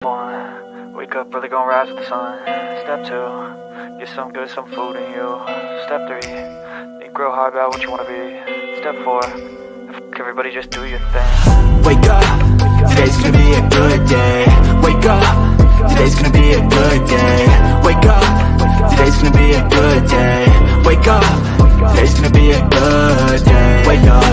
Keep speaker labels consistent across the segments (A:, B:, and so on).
A: One, wake up, really gonna rise with the sun. Step two, get some good, some food in you. Step three, think real hard about what you wanna be. Step four, everybody just do your thing.
B: Wake up, today's gonna be a good day. Wake up, today's gonna be a good day. Wake up, today's gonna be a good day. Wake up, today's gonna be a good day. Wake up,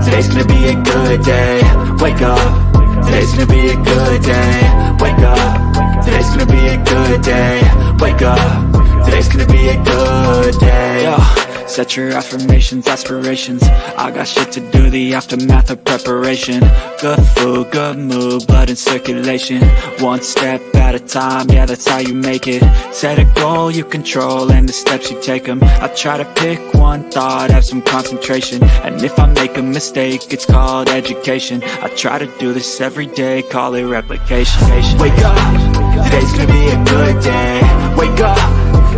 B: today's gonna be a good day. Wake up, today's gonna be a good day. Wake up, today's gonna be a good day. Wake up, today's gonna be a good day. Yo, set your affirmations, aspirations. I got shit to do, the aftermath of preparation. Good food, good mood, blood in circulation. One step at a time, yeah, that's how you make it. Set a goal you control and the steps you take them. I try to pick one thought, have some concentration. And if I make a mistake, it's called education. I try to do this every day, call it replication. Wake up, today's gonna be a good day. Wake up,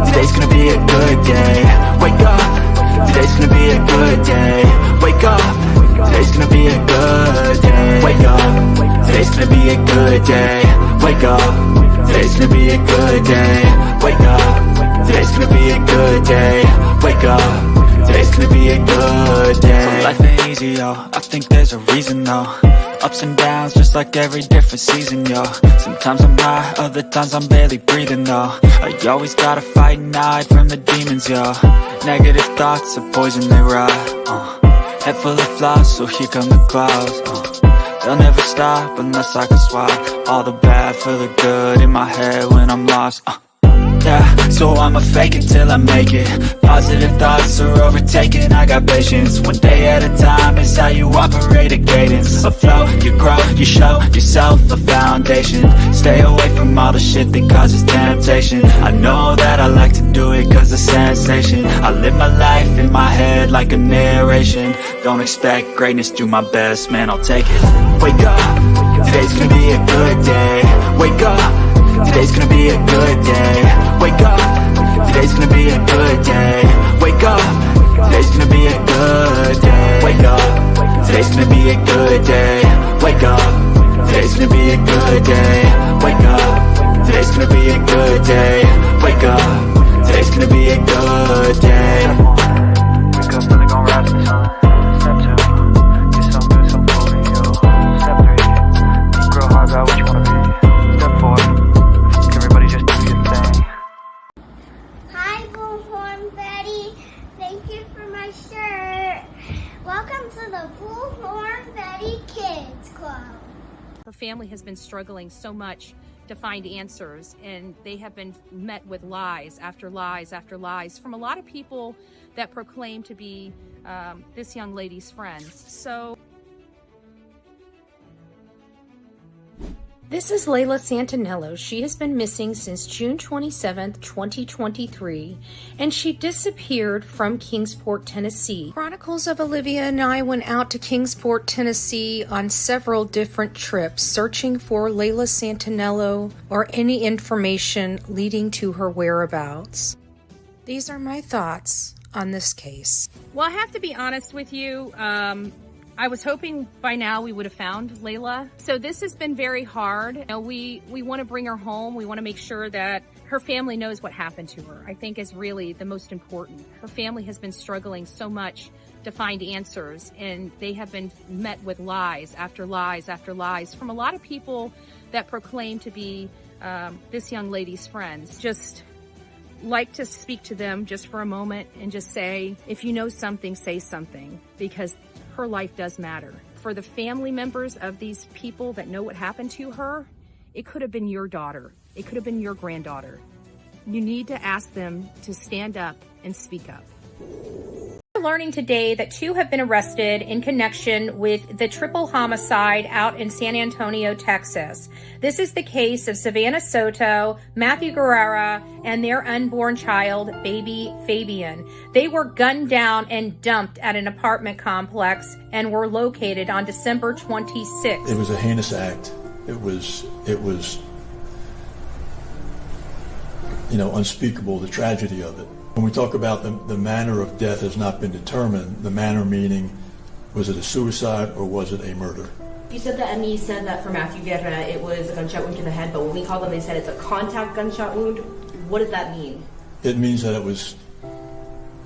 B: today's gonna be a good day. Wake up, today's gonna be a good day. Wake up, today's gonna be a good day. Wake up, today's gonna be a good day. Wake up, today's gonna be a good day. Wake up, today's gonna be a good day. Wake up, today's gonna be a good day. So life ain't easy, yo, I think there's a reason though. Ups and downs, just like every different season, yo. Sometimes I'm high, other times I'm barely breathing, though. I always gotta fight and hide from the demons, yo. Negative thoughts are poison, they rot. Head full of flies, so here come the clouds. They'll never stop unless I can swap all the bad for the good in my head when I'm lost. Yeah, so I'ma fake it till I make it. Positive thoughts are overtaken, I got patience. One day at a time is how you operate a cadence. A flow, you grow, you show yourself a foundation. Stay away from all the shit that causes temptation. I know that I like to do it cause it's sensation. I live my life in my head like a narration. Don't expect greatness, do my best, man, I'll take it. Wake up, today's gonna be a good day. Wake up, today's gonna be a good day. Wake up, today's gonna be a good day. Wake up, today's gonna be a good day. Wake up, today's gonna be a good day. Wake up, today's gonna be a good day. Wake up, today's gonna be a good day. Wake up, today's gonna be a good day.
A: Wake up, really gonna rise with the sun. Step two, get some good, some food in you. Step three, think real hard about what you wanna be. Step four, everybody just do your thing.
C: Hi, Bullhorn Betty. Thank you for my shirt. Welcome to the Bullhorn Betty Kids Club.
D: Her family has been struggling so much to find answers, and they have been met with lies after lies after lies from a lot of people that proclaim to be this young lady's friends. So
E: this is Layla Santinello. She has been missing since June 27th, 2023, and she disappeared from Kingsport, Tennessee. Chronicles of Olivia and I went out to Kingsport, Tennessee on several different trips, searching for Layla Santinello or any information leading to her whereabouts. These are my thoughts on this case.
D: well, I have to be honest with you. I was hoping by now we would have found Layla. So this has been very hard. You know, we want to bring her home. We want to make sure that her family knows what happened to her, I think is really the most important. Her family has been struggling so much to find answers, and they have been met with lies after lies after lies from a lot of people that proclaim to be this young lady's friends. Just like to speak to them just for a moment and just say, if you know something, say something, because her life does matter. For the family members of these people that know what happened to her, it could have been your daughter. It could have been your granddaughter. You need to ask them to stand up and speak up.
E: Learning today that 2 have been arrested in connection with the triple homicide out in San Antonio, Texas. This is the case of Savanah Soto, Matthew Guerra, and their unborn child, baby Fabian. They were gunned down and dumped at an apartment complex and were located on December 26th.
F: It was a heinous act. It was unspeakable, the tragedy of it. When we talk about the manner of death has not been determined, the manner meaning, was it a suicide or was it a murder?
G: You said that Emmy said that for Matthew Guerra, it was a gunshot wound to the head, but when we called them, they said it's a contact gunshot wound. What does that mean?
F: It means that it was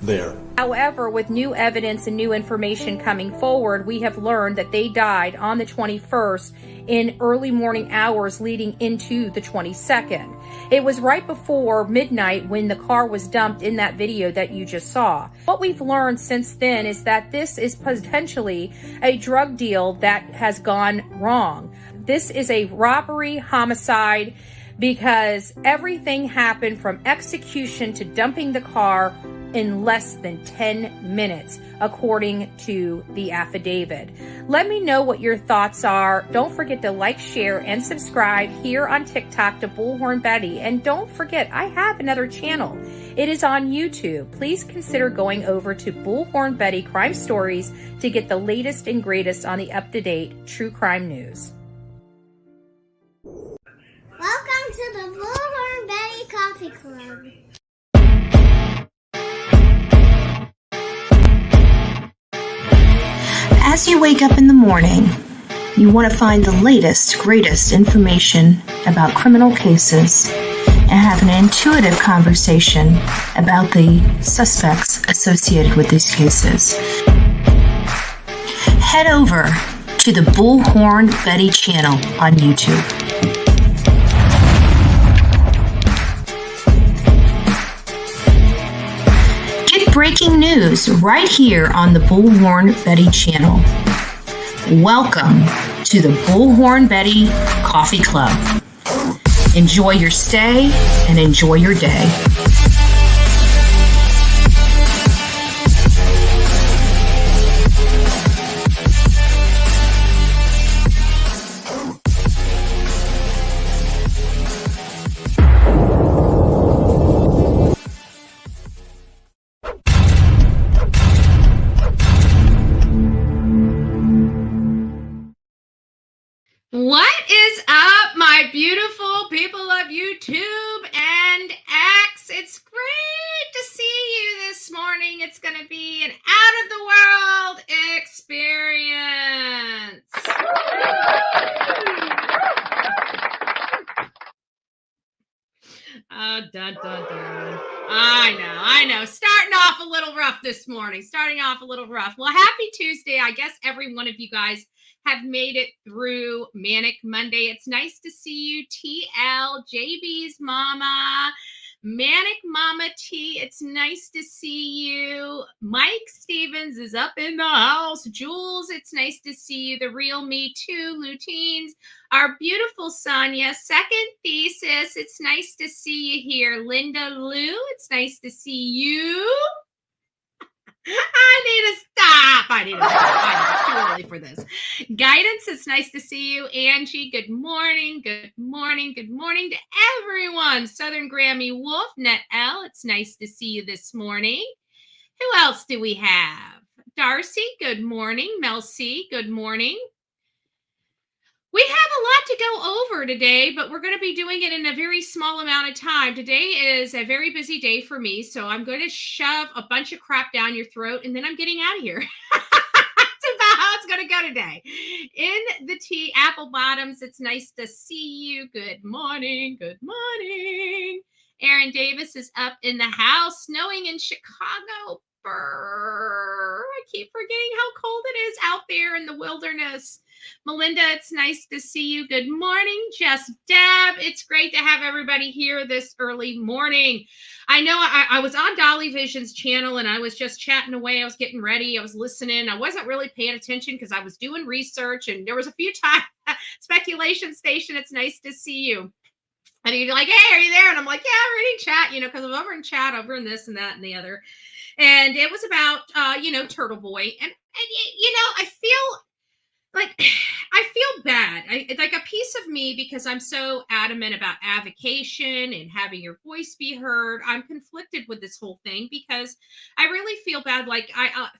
F: there.
E: However, with new evidence and new information coming forward, we have learned that they died on the 21st in early morning hours leading into the 22nd. It was right before midnight when the car was dumped in that video that you just saw. What we've learned since then is that this is potentially a drug deal that has gone wrong. This is a robbery, homicide, because everything happened from execution to dumping the car in less than 10 minutes, according to the affidavit. Let me know what your thoughts are. Don't forget to like, share, and subscribe here on TikTok to Bullhorn Betty. And don't forget, I have another channel. It is on YouTube. Please consider going over to Bullhorn Betty Crime Stories to get the latest and greatest on the up-to-date true crime news.
C: Welcome to the Bullhorn Betty Coffee Club.
H: As you wake up in the morning, you want to find the latest, greatest information about criminal cases and have an intuitive conversation about the suspects associated with these cases. Head over to the Bullhorn Betty channel on YouTube. Breaking news right here on the Bullhorn Betty channel. Welcome to the Bullhorn Betty Coffee Club. Enjoy your stay and enjoy your day.
E: What is up, my beautiful people of YouTube and X? It's great to see you this morning. It's going to be an out-of-the-world experience. Dun, dun, dun. I know. Starting off a little rough this morning. Well, happy Tuesday. I guess every one of you guys have made it through Manic Monday. It's nice to see you, TL, JB's mama, Manic Mama T. It's nice to see you. Mike Stevens is up in the house. Jules, it's nice to see you. The Real Me Too, Luteens. Our beautiful Sonia, Second Thesis. It's nice to see you here. Linda Lou, it's nice to see you. I need to stop. I know it's too early for this. Guidance, it's nice to see you. Angie, good morning to everyone. Southern Grammy Wolf, Net L, it's nice to see you this morning. Who else do we have? Darcy, good morning. Mel C, good morning. We have a lot to go over today, but we're going to be doing it in a very small amount of time. Today is a very busy day for me, so I'm going to shove a bunch of crap down your throat, and then I'm getting out of here. That's about how it's going to go today. In the tea, Apple Bottoms, it's nice to see you. Good morning. Aaron Davis is up in the house, snowing in Chicago. Brr. I keep forgetting how cold it is out there in the wilderness. Melinda, it's nice to see you. Good morning, Just Deb. It's great to have everybody here this early morning. I know I was on Dolly Vision's channel and I was just chatting away. I was getting ready. I was listening. I wasn't really paying attention because I was doing research and there was a few times. Speculation Station, it's nice to see you. And you're like, hey, are you there? And I'm like, yeah, I'm reading chat, because I'm over in chat, over in this and that and the other. And it was about, Turtle Boy. And I feel bad. It's like a piece of me, because I'm so adamant about avocation and having your voice be heard. I'm conflicted with this whole thing because I really feel bad. Like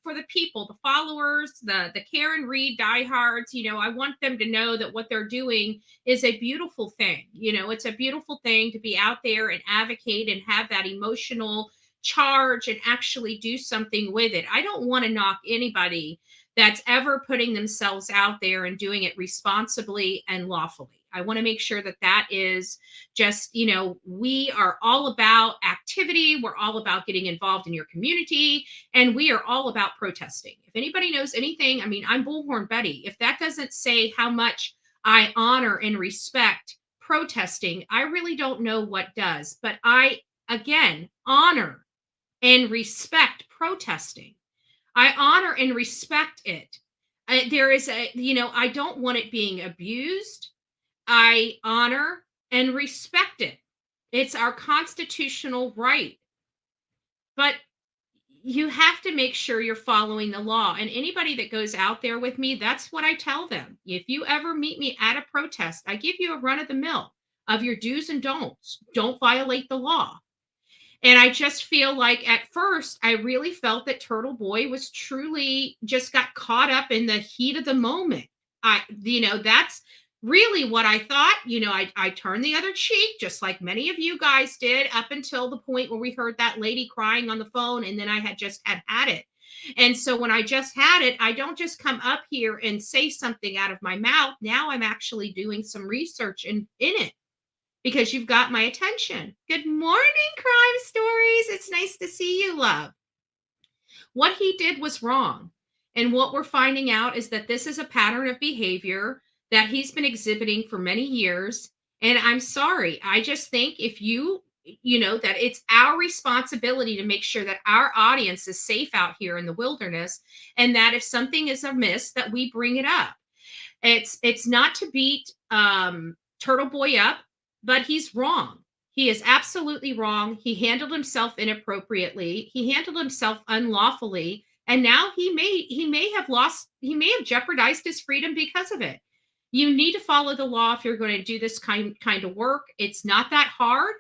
E: for the people, the followers, the Karen Reed diehards, I want them to know that what they're doing is a beautiful thing. It's a beautiful thing to be out there and advocate and have that emotional charge and actually do something with it. I don't want to knock anybody that's ever putting themselves out there and doing it responsibly and lawfully. I want to make sure that that is just, we are all about activity. We're all about getting involved in your community, and we are all about protesting. If anybody knows anything, I mean, I'm Bullhorn Betty. If that doesn't say how much I honor and respect protesting, I really don't know what does. But I, again, honor and respect protesting. I honor and respect it. There is I don't want it being abused. I honor and respect it. It's our constitutional right. But you have to make sure you're following the law. And anybody that goes out there with me, that's what I tell them. If you ever meet me at a protest, I give you a run of the mill of your do's and don'ts. Don't violate the law. And I just feel like at first, I really felt that Turtle Boy was truly just got caught up in the heat of the moment. That's really what I thought. I turned the other cheek, just like many of you guys did, up until the point where we heard that lady crying on the phone. And then I had just had it. And so when I just had it, I don't just come up here and say something out of my mouth. Now I'm actually doing some research in it, because you've got my attention. Good morning, Crime Stories. It's nice to see you, love. What he did was wrong. And what we're finding out is that this is a pattern of behavior that he's been exhibiting for many years. And I'm sorry. I just think if that it's our responsibility to make sure that our audience is safe out here in the wilderness, and that if something is amiss, that we bring it up. It's not to beat Turtle Boy up, but he's wrong. He is absolutely wrong. He handled himself inappropriately. He handled himself unlawfully. And now he may have jeopardized his freedom because of it. You need to follow the law if you're going to do this kind of work. It's not that hard.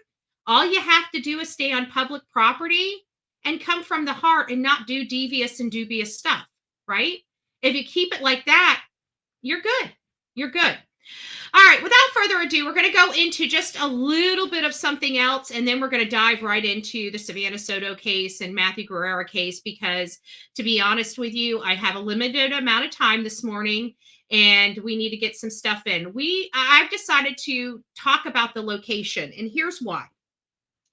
E: All you have to do is stay on public property and come from the heart and not do devious and dubious stuff, right? If you keep it like that, you're good. You're good. All right, without further ado, we're going to go into just a little bit of something else, and then we're going to dive right into the Savanah Soto case and Matthew Guerra case, because to be honest with you, I have a limited amount of time this morning, and we need to get some stuff in. I've decided to talk about the location, and here's why.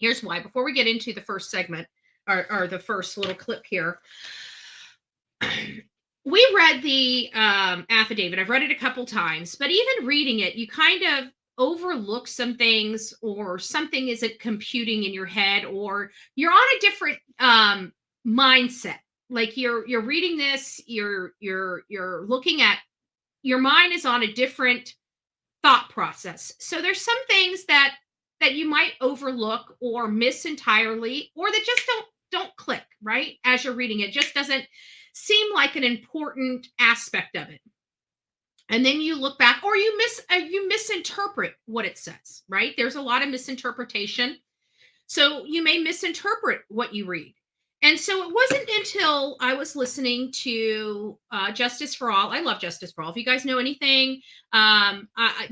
E: Here's why. Before we get into the first segment, or the first little clip here, we read the affidavit. I've read it a couple times, but even reading it, you kind of overlook some things, or something isn't computing in your head, or you're on a different mindset. Like you're reading this, you're looking at, your mind is on a different thought process. So there's some things that you might overlook or miss entirely, or that just don't click, right? As you're reading it, just doesn't seem like an important aspect of it. And then you look back, or you misinterpret what it says, right? There's a lot of misinterpretation. So you may misinterpret what you read. And so it wasn't until I was listening to Justice for All. I love Justice for All. If you guys know anything,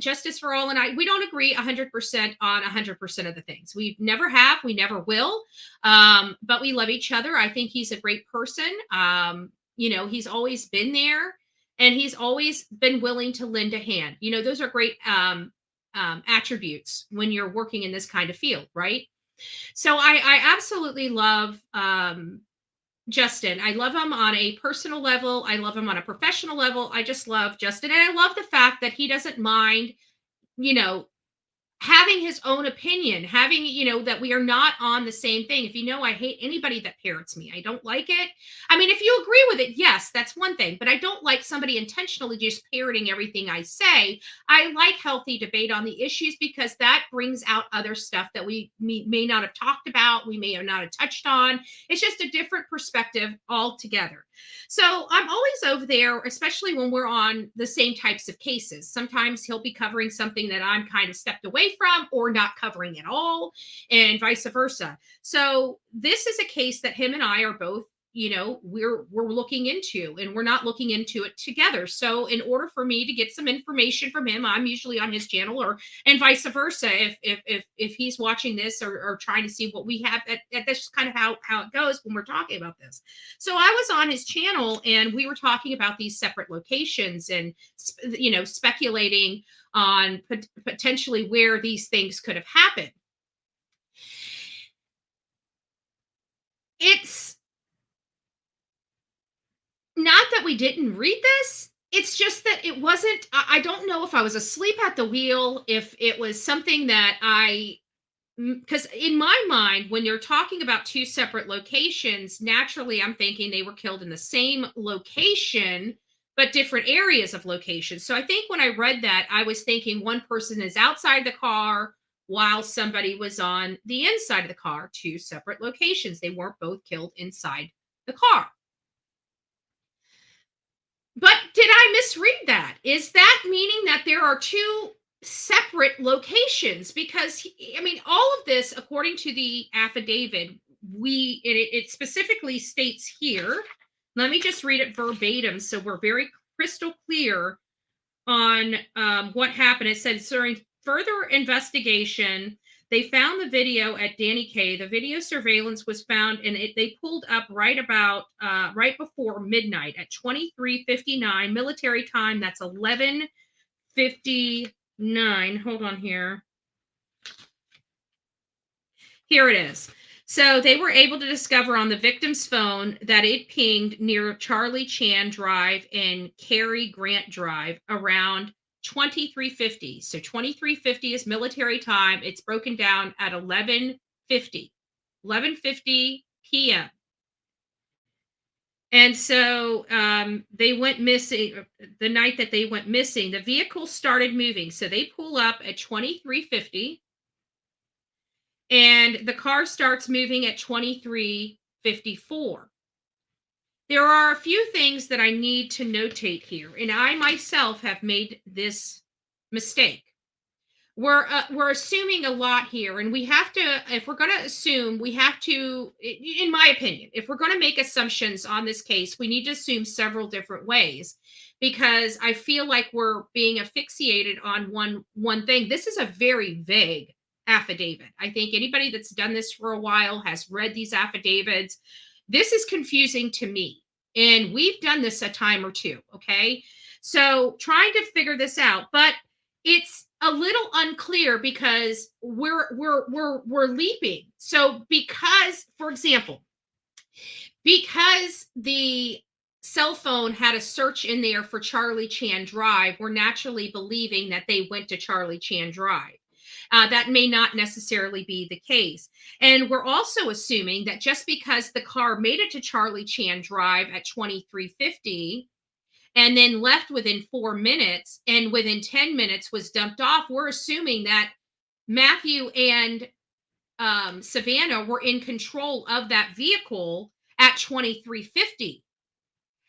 E: Justice for All and I, we don't agree 100% on 100% of the things. We never have. We never will. But we love each other. I think he's a great person. He's always been there, and he's always been willing to lend a hand. Those are great attributes when you're working in this kind of field, right? So I absolutely love Justin. I love him on a personal level. I love him on a professional level. I just love Justin. And I love the fact that he doesn't mind, having his own opinion, having, that we are not on the same thing. If I hate anybody that parrots me. I don't like it. I mean, if you agree with it, yes, that's one thing, but I don't like somebody intentionally just parroting everything I say. I like healthy debate on the issues, because that brings out other stuff that we may not have talked about. We may have not have touched on. It's just a different perspective altogether. So I'm always over there, especially when we're on the same types of cases. Sometimes he'll be covering something that I'm kind of stepped away from, or not covering at all, and vice versa. So this is a case that him and I are both, we're looking into, and we're not looking into it together. So in order for me to get some information from him, I'm usually on his channel, and vice versa. If he's watching this, or trying to see what we have, that's just kind of how it goes when we're talking about this. So I was on his channel, and we were talking about these separate locations, and speculating on potentially where these things could have happened. It's not that we didn't read this. It's just that it wasn't, I don't know if I was asleep at the wheel, if it was something that because in my mind, when you're talking about two separate locations, naturally I'm thinking they were killed in the same location, but different areas of location. So I think when I read that, I was thinking one person is outside the car while somebody was on the inside of the car, two separate locations. They weren't both killed inside the car. But did I misread that? Is that meaning that there are two separate locations? Because, I mean, all of this, according to the affidavit, it specifically states here, let me just read it verbatim so we're very crystal clear on what happened. It said, during further investigation, they found the video at Danny Kaye. The video surveillance was found, and they pulled up right before midnight at 23:59 military time. That's 11:59. Hold on here. Here it is. So they were able to discover on the victim's phone that it pinged near Charlie Chan Drive and Cary Grant Drive around 23:50. So 23:50 is military time. It's broken down at 11:50 p.m. And so they went missing the night that they went missing. The vehicle started moving. So they pull up at 23:50. And the car starts moving at 23:54. There are a few things that I need to notate here, and I myself have made this mistake. We're assuming a lot here, and we have to, if we're going to assume, we have to, in my opinion, if we're going to make assumptions on this case, we need to assume several different ways, because I feel like we're being asphyxiated on one thing. This is a very vague affidavit. I think anybody that's done this for a while has read these affidavits. This is confusing to me, and we've done this a time or two. Okay, so trying to figure this out, but it's a little unclear because we're leaping. So because, for example, because the cell phone had a search in there for Charlie Chan Drive, we're naturally believing that they went to Charlie Chan Drive. That may not necessarily be the case. And we're also assuming that just because the car made it to Charlie Chan Drive at 23:50 and then left within 4 minutes and within 10 minutes was dumped off, we're assuming that Matthew and Savanah were in control of that vehicle at 23:50.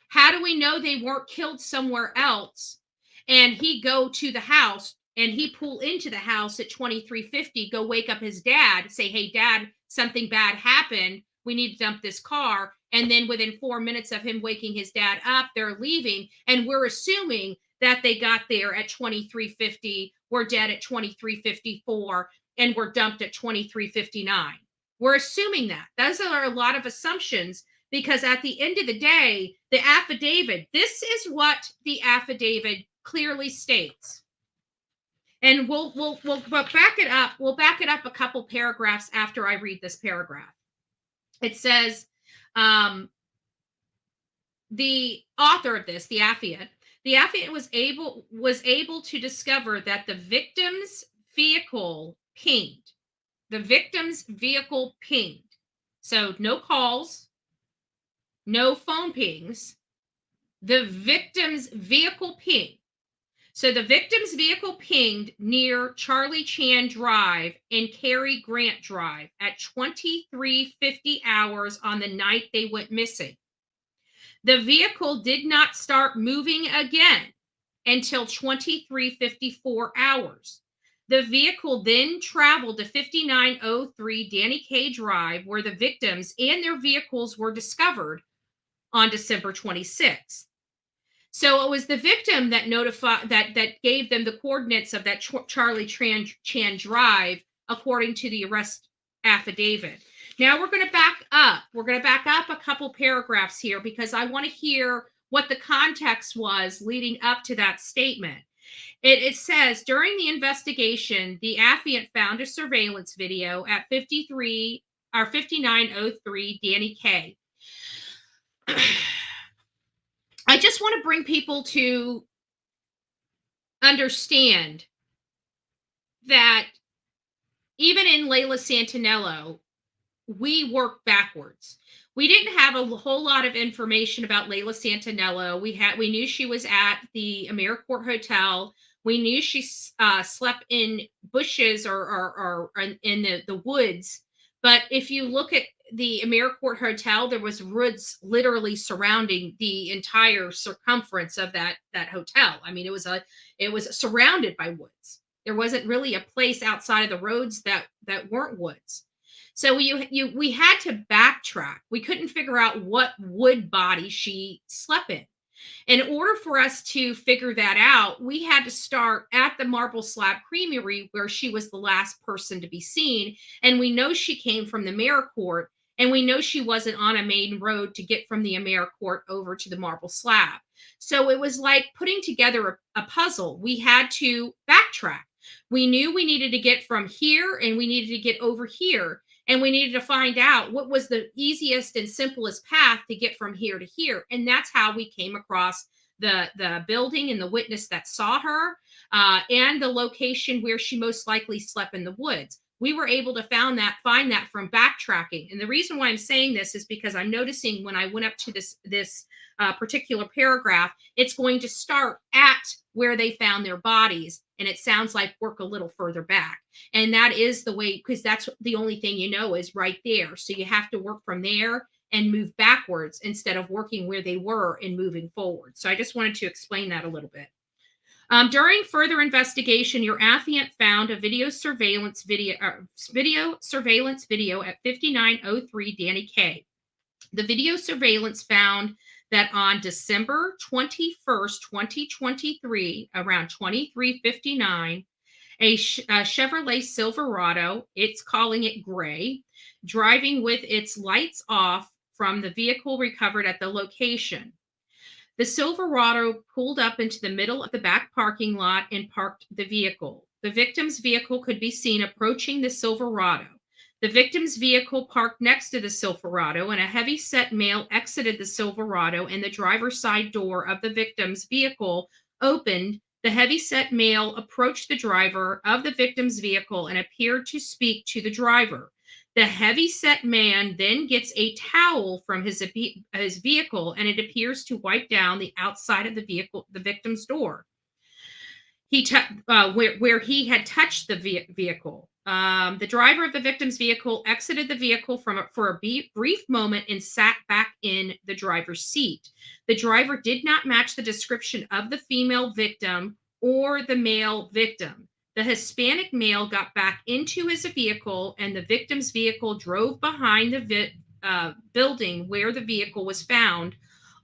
E: How do we know they weren't killed somewhere else and he go to the house and he pull into the house at 23:50, go wake up his dad, say, hey, Dad, something bad happened. We need to dump this car. And then within 4 minutes of him waking his dad up, they're leaving. And we're assuming that they got there at 23:50, were dead at 23:54, and were dumped at 23:59. We're assuming that. Those are a lot of assumptions, because at the end of the day, the affidavit, this is what the affidavit clearly states. And we'll back it up. We'll back it up a couple paragraphs after I read this paragraph. It says, the author of this, the affiant was able to discover that the victim's vehicle pinged. The victim's vehicle pinged. So no calls, no phone pings. The victim's vehicle pinged. So the victim's vehicle pinged near Charlie Chan Drive and Cary Grant Drive at 23:50 hours on the night they went missing. The vehicle did not start moving again until 23:54 hours. The vehicle then traveled to 5903 Danny Kaye Drive, where the victims and their vehicles were discovered on December 26th. So it was the victim that notified that gave them the coordinates of that Charlie Chan drive, according to the arrest affidavit. Now we're going to back up. We're going to back up a couple paragraphs here because I want to hear what the context was leading up to that statement. It says, during the investigation, the affiant found a surveillance video at 5903 Danny K. I just want to bring people to understand that even in Layla Santinello, we work backwards. We didn't have a whole lot of information about Layla Santinello. We knew she was at the AmeriCorps Hotel. We knew she slept in bushes or in the woods. But if you look at the AmeriCorps Hotel, there was woods literally surrounding the entire circumference of that hotel. I mean, it was surrounded by woods. There wasn't really a place outside of the roads that weren't woods. So we had to backtrack. We couldn't figure out what wood body she slept in. In order for us to figure that out, we had to start at the Marble Slab Creamery, where she was the last person to be seen. And we know she came from the AmeriCorps, and we know she wasn't on a main road to get from the AmeriCorps over to the Marble Slab. So it was like putting together a puzzle. We had to backtrack. We knew we needed to get from here and we needed to get over here. And we needed to find out what was the easiest and simplest path to get from here to here. And that's how we came across the building and the witness that saw her, and the location where she most likely slept in the woods. We were able to find that from backtracking. And the reason why I'm saying this is because I'm noticing when I went up to this particular paragraph, it's going to start at where they found their bodies. And it sounds like work a little further back. And that is the way, because that's the only thing you know is right there. So you have to work from there and move backwards instead of working where they were and moving forward. So I just wanted to explain that a little bit. During further investigation, your affiant found a video surveillance video at 5903 Danny K. The video surveillance found that on December 21st, 2023, around 23:59, a Chevrolet Silverado, it's calling it gray, driving with its lights off from the vehicle recovered at the location. The Silverado pulled up into the middle of the back parking lot and parked the vehicle. The victim's vehicle could be seen approaching the Silverado. The victim's vehicle parked next to the Silverado, and a heavy-set male exited the Silverado, and the driver's side door of the victim's vehicle opened. The heavy-set male approached the driver of the victim's vehicle and appeared to speak to the driver. The heavy-set man then gets a towel from his vehicle, and it appears to wipe down the outside of the victim's door. Where he had touched the vehicle. The driver of the victim's vehicle exited the vehicle for a brief moment and sat back in the driver's seat. The driver did not match the description of the female victim or the male victim. The Hispanic male got back into his vehicle, and the victim's vehicle drove behind the building where the vehicle was found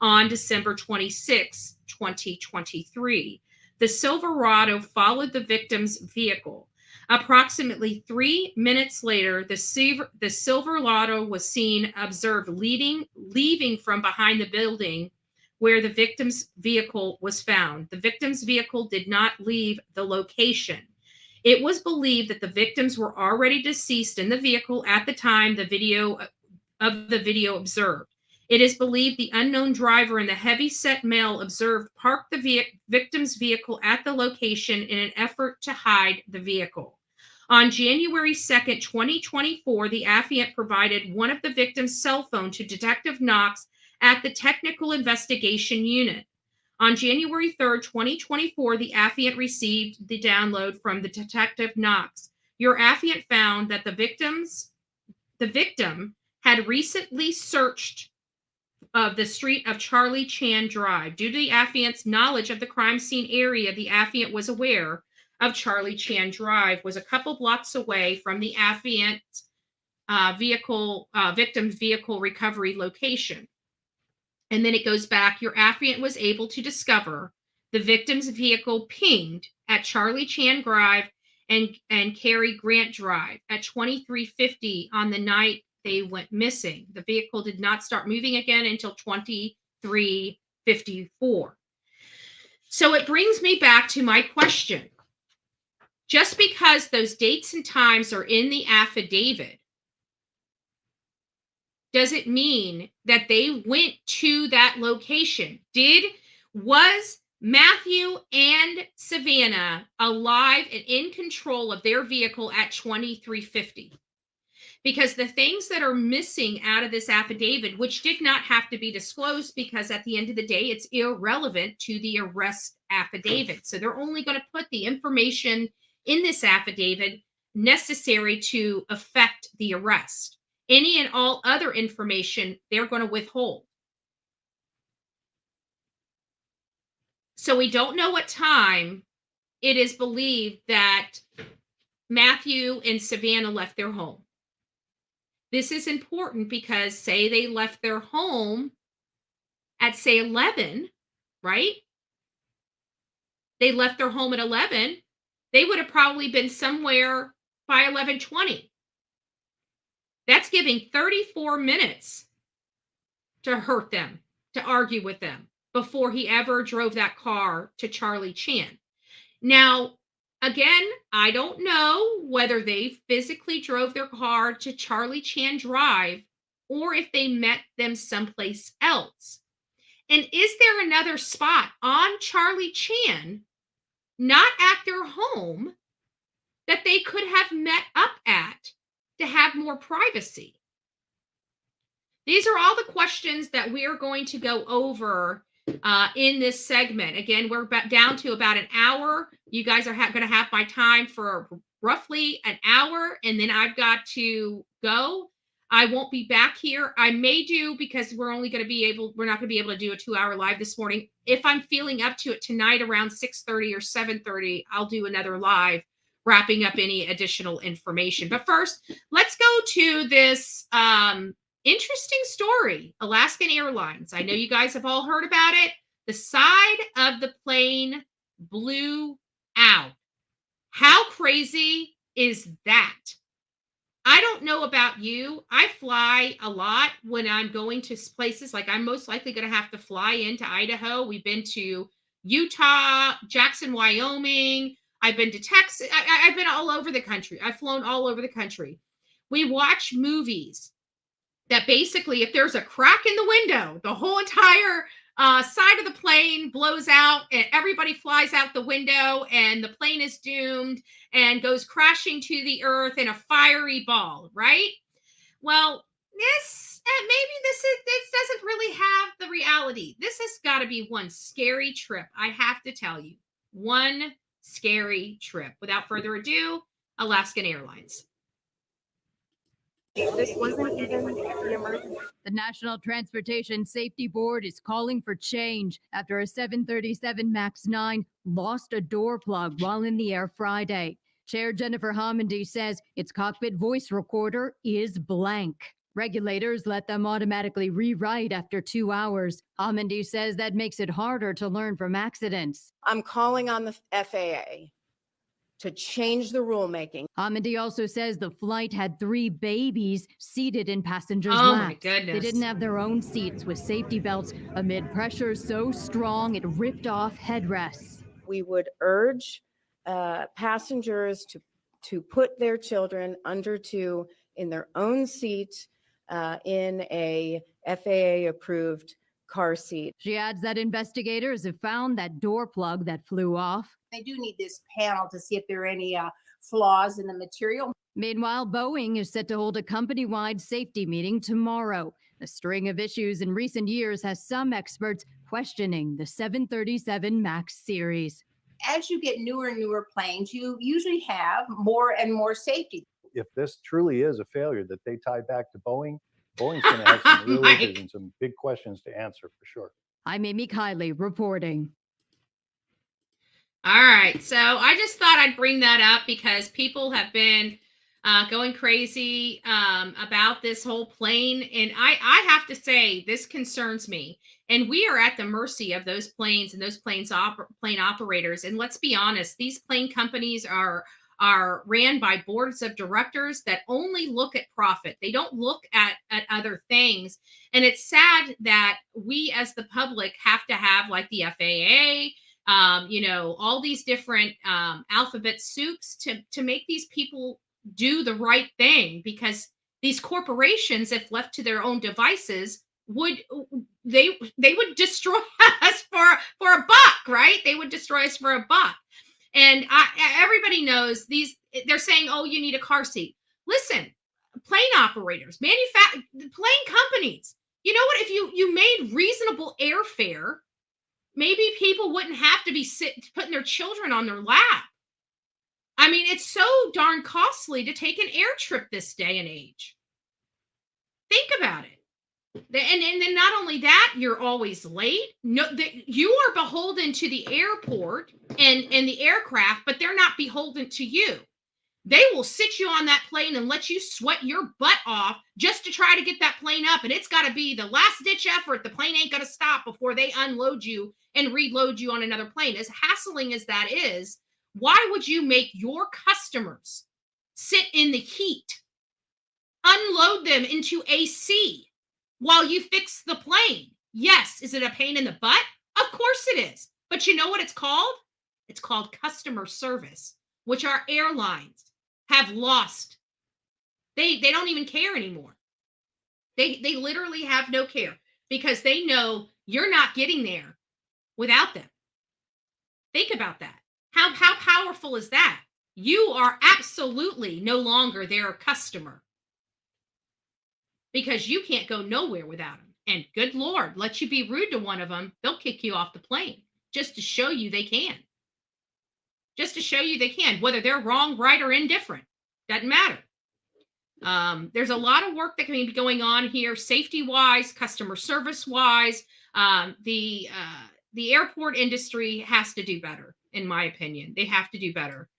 E: on December 26, 2023. The Silverado followed the victim's vehicle. Approximately 3 minutes later, the Silverado was seen observed leaving from behind the building where the victim's vehicle was found. The victim's vehicle did not leave the location. It was believed that the victims were already deceased in the vehicle at the time the video observed. It is believed the unknown driver and the heavy-set male observed parked the victim's vehicle at the location in an effort to hide the vehicle. On January 2nd, 2024, the affiant provided one of the victim's cell phone to Detective Knox at the Technical Investigation Unit. On January 3rd, 2024, the affiant received the download from the Detective Knox. Your affiant found that the victim had recently searched of the street of Charlie Chan Drive. Due to the affiant's knowledge of the crime scene area, the affiant was aware of Charlie Chan Drive was a couple blocks away from the affiant's victim's vehicle recovery location. And then it goes back. Your affiant was able to discover the victim's vehicle pinged at Charlie Chan Drive and Cary Grant Drive at 2350 on the night they went missing. The vehicle did not start moving again until 2354. So it brings me back to my question. Just because those dates and times are in the affidavit, does it mean that they went to that location? Was Matthew and Savanah alive and in control of their vehicle at 2350? Because the things that are missing out of this affidavit, which did not have to be disclosed, because at the end of the day, it's irrelevant to the arrest affidavit. So they're only going to put the information in this affidavit necessary to affect the arrest. Any and all other information, they're going to withhold. So we don't know what time it is believed that Matthew and Savanah left their home. This is important because say they left their home at, say, 11, right? They left their home at 11. They would have probably been somewhere by 11:20. That's giving 34 minutes to hurt them, to argue with them before he ever drove that car to Charlie Chan. Now, again, I don't know whether they physically drove their car to Charlie Chan Drive or if they met them someplace else. And is there another spot on Charlie Chan, not at their home, that they could have met up at to have more privacy? These are all the questions that we are going to go over in this segment. Again, we're down to about an hour. You guys are going to have my time for roughly an hour, and then I've got to go. I won't be back here. I may do, because we're not going to be able to do a 2-hour live this morning. If I'm feeling up to it tonight around 6:30 or 7:30, I'll do another live wrapping up any additional information. But first, let's go to this interesting story. Alaskan Airlines. I know you guys have all heard about it. The side of the plane blew out. How crazy is that? I don't know about you. I fly a lot when I'm going to places. Like, I'm most likely going to have to fly into Idaho. We've been to Utah, Jackson, Wyoming. I've been to Texas. I've been all over the country. I've flown all over the country. We watch movies that basically, if there's a crack in the window, the whole entire side of the plane blows out and everybody flies out the window and the plane is doomed and goes crashing to the earth in a fiery ball, right? Well, this doesn't really have the reality. This has got to be one scary trip. I have to tell you, one scary trip. Without further ado, Alaskan Airlines.
I: This wasn't even the emergency. The National Transportation Safety Board is calling for change after a 737 MAX 9 lost a door plug while in the air Friday. Chair Jennifer Homendy says its cockpit voice recorder is blank. Regulators let them automatically rewrite after 2 hours. Homendy says that makes it harder to learn from accidents.
J: I'm calling on the FAA to change the rulemaking.
I: Homendy also says the flight had 3 babies seated in passengers'
E: laps.
I: laps.
E: My goodness.
I: They didn't have their own seats with safety belts amid pressure so strong it ripped off headrests.
J: We would urge passengers to put their children under 2 in their own seat in a FAA-approved car seat.
I: She adds that investigators have found that door plug that flew off.
K: They do need this panel to see if there are any flaws in the material.
I: Meanwhile, Boeing is set to hold a company-wide safety meeting tomorrow. A string of issues in recent years has some experts questioning the 737 MAX series.
K: As you get newer and newer planes, you usually have more and more safety.
L: If this truly is a failure that they tie back to Boeing, Boeing's going to have some real issues and some big questions to answer for sure.
I: I'm Amy Kiley reporting.
E: All right. So I just thought I'd bring that up because people have been
D: going crazy about this whole plane. And I have to say, this concerns me. And we are at the mercy of those planes and those plane operators. And let's be honest, these plane companies are ran by boards of directors that only look at profit. They don't look at other things. And it's sad that we as the public have to have like the FAA, all these different alphabet soups to make these people do the right thing, because these corporations, if left to their own devices, would destroy us for a buck, right? They would destroy us for a buck. And everybody knows they're saying, oh, you need a car seat. Listen, plane operators, plane companies, you know what? If you made reasonable airfare, maybe people wouldn't have to be putting their children on their lap. I mean, it's so darn costly to take an air trip this day and age. Think about it. And then not only that, you're always late. No, you are beholden to the airport and the aircraft, but they're not beholden to you. They will sit you on that plane and let you sweat your butt off just to try to get that plane up. And it's got to be the last ditch effort. The plane ain't going to stop before they unload you and reload you on another plane. As hassling as that is, why would you make your customers sit in the heat, unload them into AC while you fix the plane? Yes. Is it a pain in the butt? Of course it is. But you know what it's called? It's called customer service, which our airlines have lost. They don't even care anymore. They literally have no care, because they know you're not getting there without them. Think about that. How powerful is that? You are absolutely no longer their customer, because you can't go nowhere without them. And good Lord, let you be rude to one of them, they'll kick you off the plane just to show you they can. Just to show you they can, whether they're wrong, right, or indifferent. Doesn't matter. There's a lot of work that can be going on here, safety-wise, customer service-wise. The airport industry has to do better, in my opinion. They have to do better.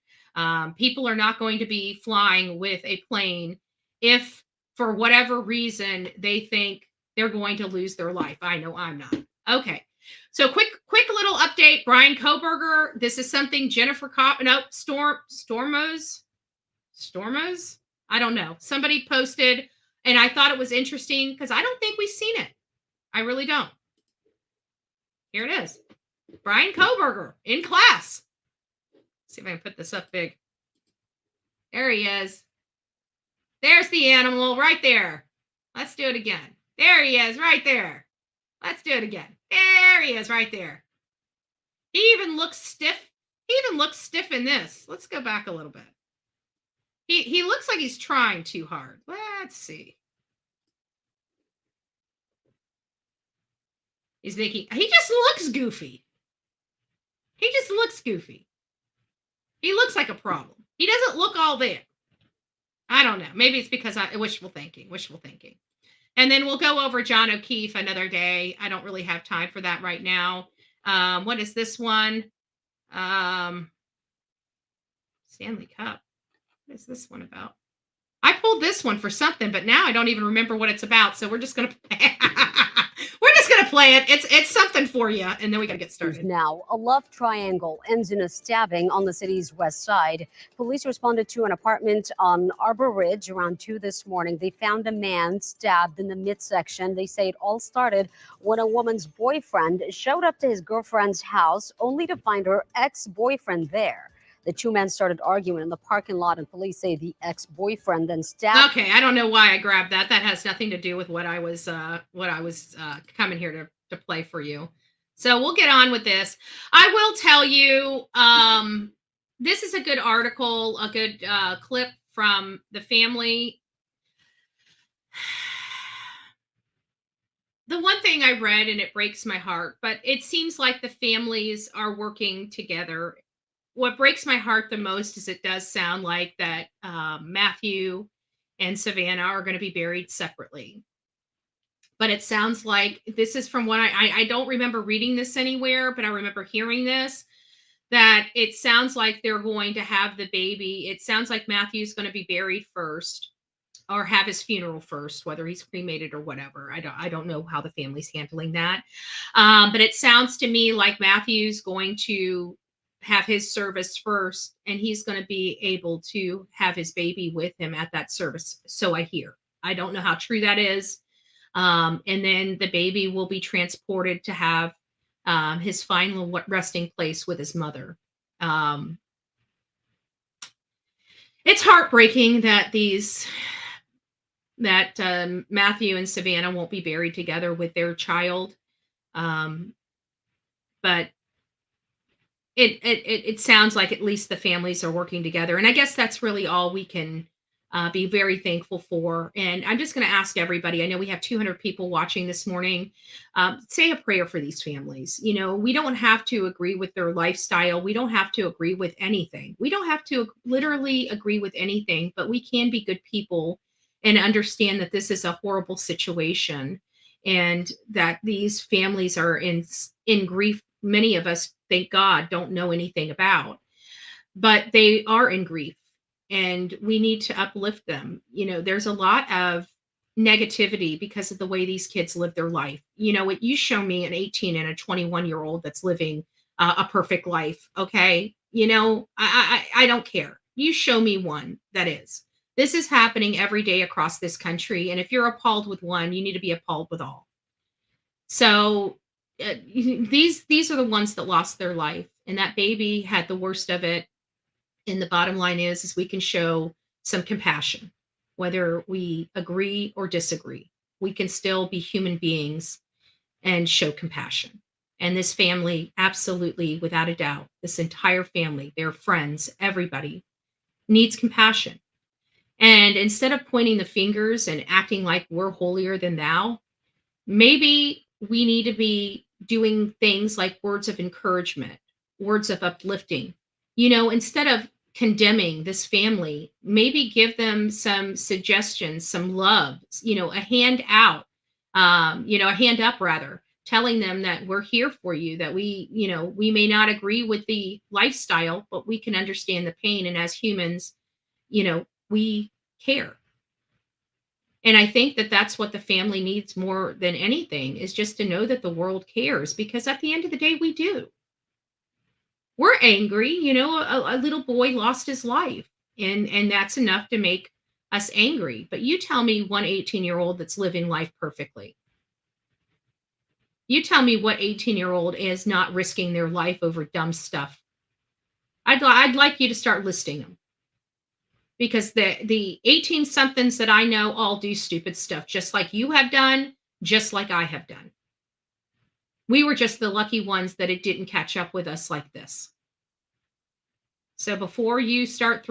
D: People are not going to be flying with a plane if, for whatever reason, they think they're going to lose their life. I know I'm not. Okay. So quick little update. Brian Koberger. This is something Jennifer Stormos. I don't know. Somebody posted, and I thought it was interesting because I don't think we've seen it. I really don't. Here it is. Brian Koberger in class. Let's see if I can put this up big. There he is. There's the animal right there. Let's do it again. There he is right there. Let's do it again. There he is right there. He even looks stiff. He even looks stiff in this. Let's go back a little bit. He looks like he's trying too hard. Let's see. He just looks goofy. He just looks goofy. He looks like a problem. He doesn't look all there. I don't know. Maybe it's because wishful thinking. And then we'll go over John O'Keefe another day. I don't really have time for that right now. What is this one? Stanley Cup. What is this one about? I pulled this one for something, but now I don't even remember what it's about. So we're just gonna play it. It's something for you, and then we gotta get started.
M: Now, a love triangle ends in a stabbing on the city's west side. Police responded to an apartment on Arbor Ridge around 2 this morning. They found a man stabbed in the midsection. They say it all started when a woman's boyfriend showed up to his girlfriend's house, only to find her ex-boyfriend there. The two men started arguing in the parking lot, and police say the ex-boyfriend then stabbed.
D: Okay, I don't know why I grabbed that. That has nothing to do with what I was coming here to play for you. So we'll get on with this. I will tell you, this is a good article, a good clip from the family. The one thing I read, and it breaks my heart, but it seems like the families are working together. What breaks my heart the most is it does sound like that Matthew and Savanah are going to be buried separately. But it sounds like this is from what I don't remember reading this anywhere, but I remember hearing this, that it sounds like they're going to have the baby. It sounds like Matthew's going to be buried first or have his funeral first, whether he's cremated or whatever. I don't know how the family's handling that. But it sounds to me like Matthew's going to have his service first, and he's going to be able to have his baby with him at that service. So I hear. I don't know how true that is. And then the baby will be transported to have his final resting place with his mother. It's heartbreaking that Matthew and Savanah won't be buried together with their child. But it sounds like at least the families are working together. And I guess that's really all we can be very thankful for. And I'm just going to ask everybody, I know we have 200 people watching this morning, say a prayer for these families. You know, we don't have to agree with their lifestyle. We don't have to agree with anything. We don't have to literally agree with anything, but we can be good people and understand that this is a horrible situation and that these families are in grief. Many of us, thank God, don't know anything about, but they are in grief and we need to uplift them. You know, there's a lot of negativity because of the way these kids live their life. You know, you show me an 18 and a 21-year-old that's living a perfect life. Okay. You know, I don't care. You show me one that is. This is happening every day across this country. And if you're appalled with one, you need to be appalled with all. So these are the ones that lost their life, and that baby had the worst of it. And the bottom line is we can show some compassion, whether we agree or disagree. We can still be human beings and show compassion. And this family, absolutely, without a doubt, this entire family, their friends, everybody needs compassion. And instead of pointing the fingers and acting like we're holier than thou, maybe we need to be doing things like words of encouragement, words of uplifting. You know, instead of condemning this family, maybe give them some suggestions, some love, you know, a hand out, a hand up rather, telling them that we're here for you, that we may not agree with the lifestyle, but we can understand the pain. And as humans, we care. And I think that that's what the family needs more than anything, is just to know that the world cares, because at the end of the day, we do. We're angry, a little boy lost his life, and that's enough to make us angry. But you tell me one 18-year-old that's living life perfectly. You tell me what 18-year-old is not risking their life over dumb stuff. I'd like you to start listing them. Because the 18-somethings that I know all do stupid stuff, just like you have done, just like I have done. We were just the lucky ones that it didn't catch up with us like this. So before you start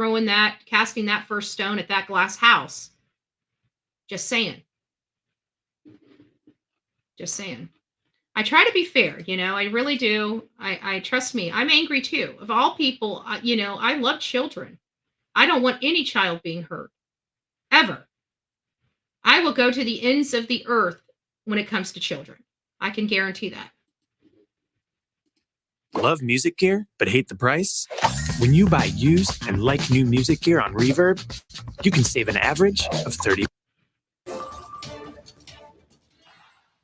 D: casting that first stone at that glass house, just saying. Just saying. I try to be fair, I really do. I trust me, I'm angry too. Of all people, I love children. I don't want any child being hurt, ever. I will go to the ends of the earth when it comes to children. I can guarantee that.
N: Love music gear, but hate the price? When you buy used and like new music gear on Reverb, you can save an average of 30%.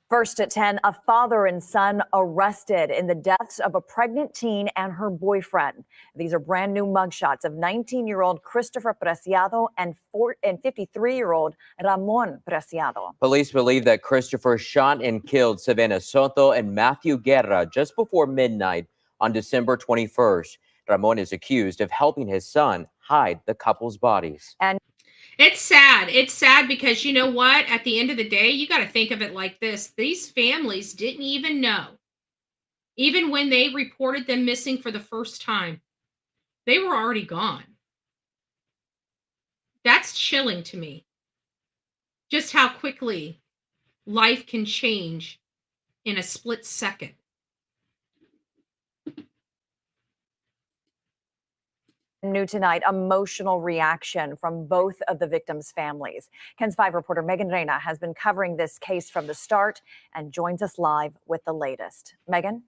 O: First at 10, a father and son arrested in the deaths of a pregnant teen and her boyfriend. These are brand new mugshots of 19-year-old Christopher Preciado and 53-year-old Ramon Preciado.
P: Police believe that Christopher shot and killed Savanah Soto and Matthew Guerra just before midnight on December 21st. Ramon is accused of helping his son hide the couple's bodies.
O: And
D: it's sad. It's sad because you know what? At the end of the day, you got to think of it like this. These families didn't even know. Even when they reported them missing for the first time, they were already gone. That's chilling to me. Just how quickly life can change in a split second.
O: New tonight, emotional reaction from both of the victims' families. KENS 5 reporter Megan Reyna has been covering this case from the start and joins us live with the latest. Megan?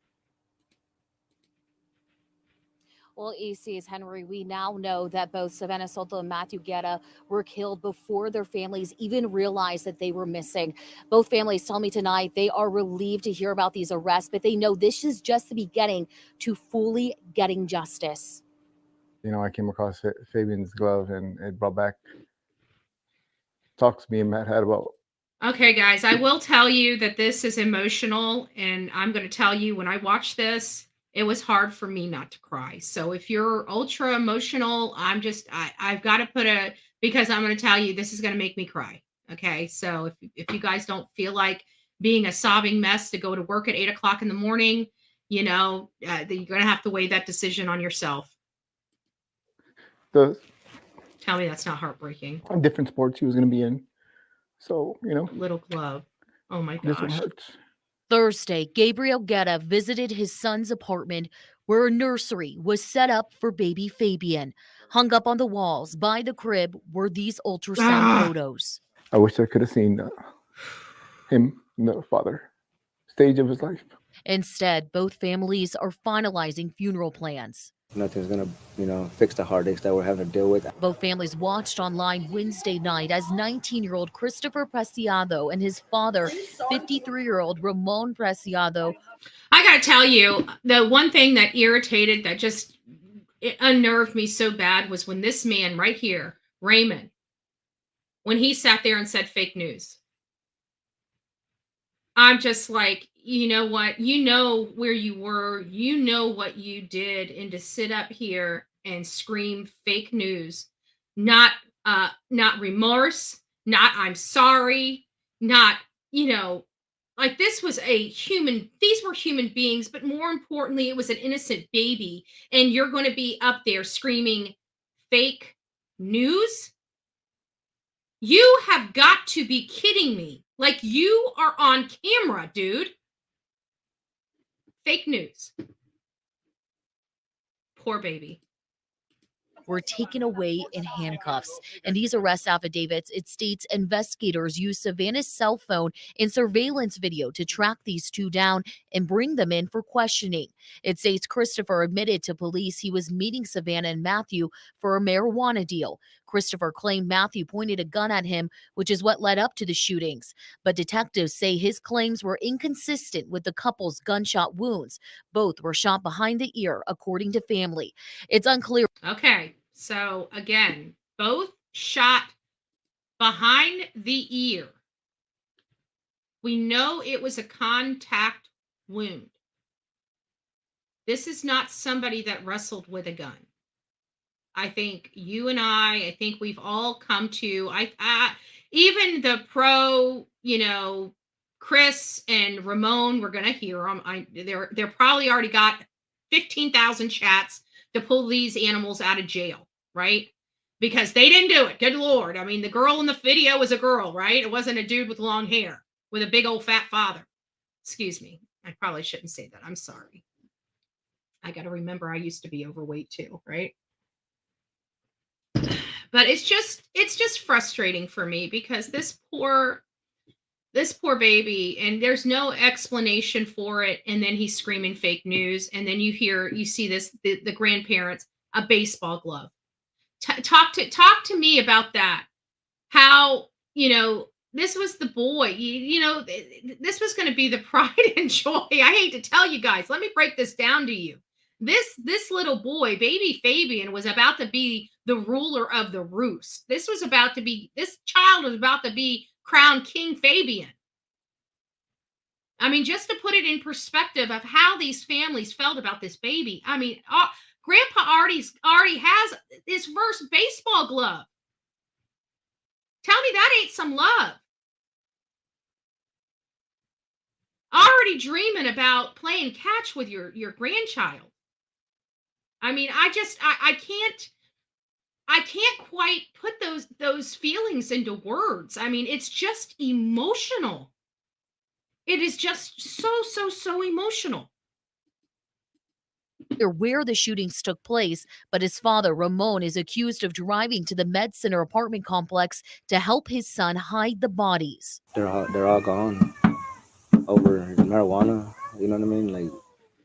Q: Well, EC's Henry, we now know that both Savanah Soto and Matthew Guerra were killed before their families even realized that they were missing. Both families tell me tonight they are relieved to hear about these arrests, but they know this is just the beginning to fully getting justice.
R: I came across Fabian's glove, and it brought back talks me and Matt had about.
D: Okay, guys, I will tell you that this is emotional, and I'm going to tell you when I watched this, it was hard for me not to cry. So if you're ultra emotional, I've got to because I'm going to tell you this is going to make me cry. Okay, so if you guys don't feel like being a sobbing mess to go to work at 8 o'clock in the morning, then you're going to have to weigh that decision on yourself.
R: The
D: Tell me that's not heartbreaking.
R: different sports he was going to be in. So,
D: Little glove. Oh my gosh.
R: This one hurts.
Q: Thursday, Gabriel Guerra visited his son's apartment where a nursery was set up for baby Fabian. Hung up on the walls by the crib were these ultrasound photos.
R: I wish I could have seen him, the father, stage of his life.
Q: Instead, both families are finalizing funeral plans.
S: Nothing's gonna, fix the heartaches that we're having to deal with.
Q: Both families watched online Wednesday night as 19-year-old Christopher Preciado and his father, 53-year-old Ramon Preciado.
D: I gotta tell you, the one thing that irritated, that just it unnerved me so bad was when this man right here, Raymond, when he sat there and said fake news. I'm just like, you know what? You know where you were. You know what you did. And to sit up here and scream fake news, not remorse, not I'm sorry, not, like this was these were human beings, but more importantly, it was an innocent baby. And you're going to be up there screaming fake news? You have got to be kidding me. Like, you are on camera, dude. Fake news. Poor baby.
Q: Were taken away in handcuffs. In these arrest affidavits, it states investigators used Savannah's cell phone and surveillance video to track these two down and bring them in for questioning. It states Christopher admitted to police he was meeting Savanah and Matthew for a marijuana deal. Christopher claimed Matthew pointed a gun at him, which is what led up to the shootings. But detectives say his claims were inconsistent with the couple's gunshot wounds. Both were shot behind the ear, according to family. It's unclear.
D: Okay, so again, both shot behind the ear. We know it was a contact wound. This is not somebody that wrestled with a gun. I think you and I think we've all come to, even the pro, Chris and Ramon, we're going to hear them. They're probably already got 15,000 chats to pull these animals out of jail, right? Because they didn't do it. Good Lord. I mean, the girl in the video was a girl, right? It wasn't a dude with long hair with a big old fat father. Excuse me. I probably shouldn't say that. I'm sorry. I got to remember I used to be overweight too, right? But it's just frustrating for me because this poor baby, and there's no explanation for it. And then he's screaming fake news. And then you see this, the grandparents, a baseball glove. Talk to me about that. How, this was the boy, this was going to be the pride and joy. I hate to tell you guys, let me break this down to you. This little boy, baby Fabian, was about to be the ruler of the roost. This child was about to be crowned King Fabian. I mean, just to put it in perspective of how these families felt about this baby. I mean, Grandpa already has his first baseball glove. Tell me that ain't some love. Already dreaming about playing catch with your grandchild. I mean, I can't quite put those feelings into words. I mean, it's just emotional. It is just so emotional.
Q: Where the shootings took place, but his father, Ramon, is accused of driving to the Med Center apartment complex to help his son hide the bodies.
S: They're all gone over marijuana. You know what I mean? Like,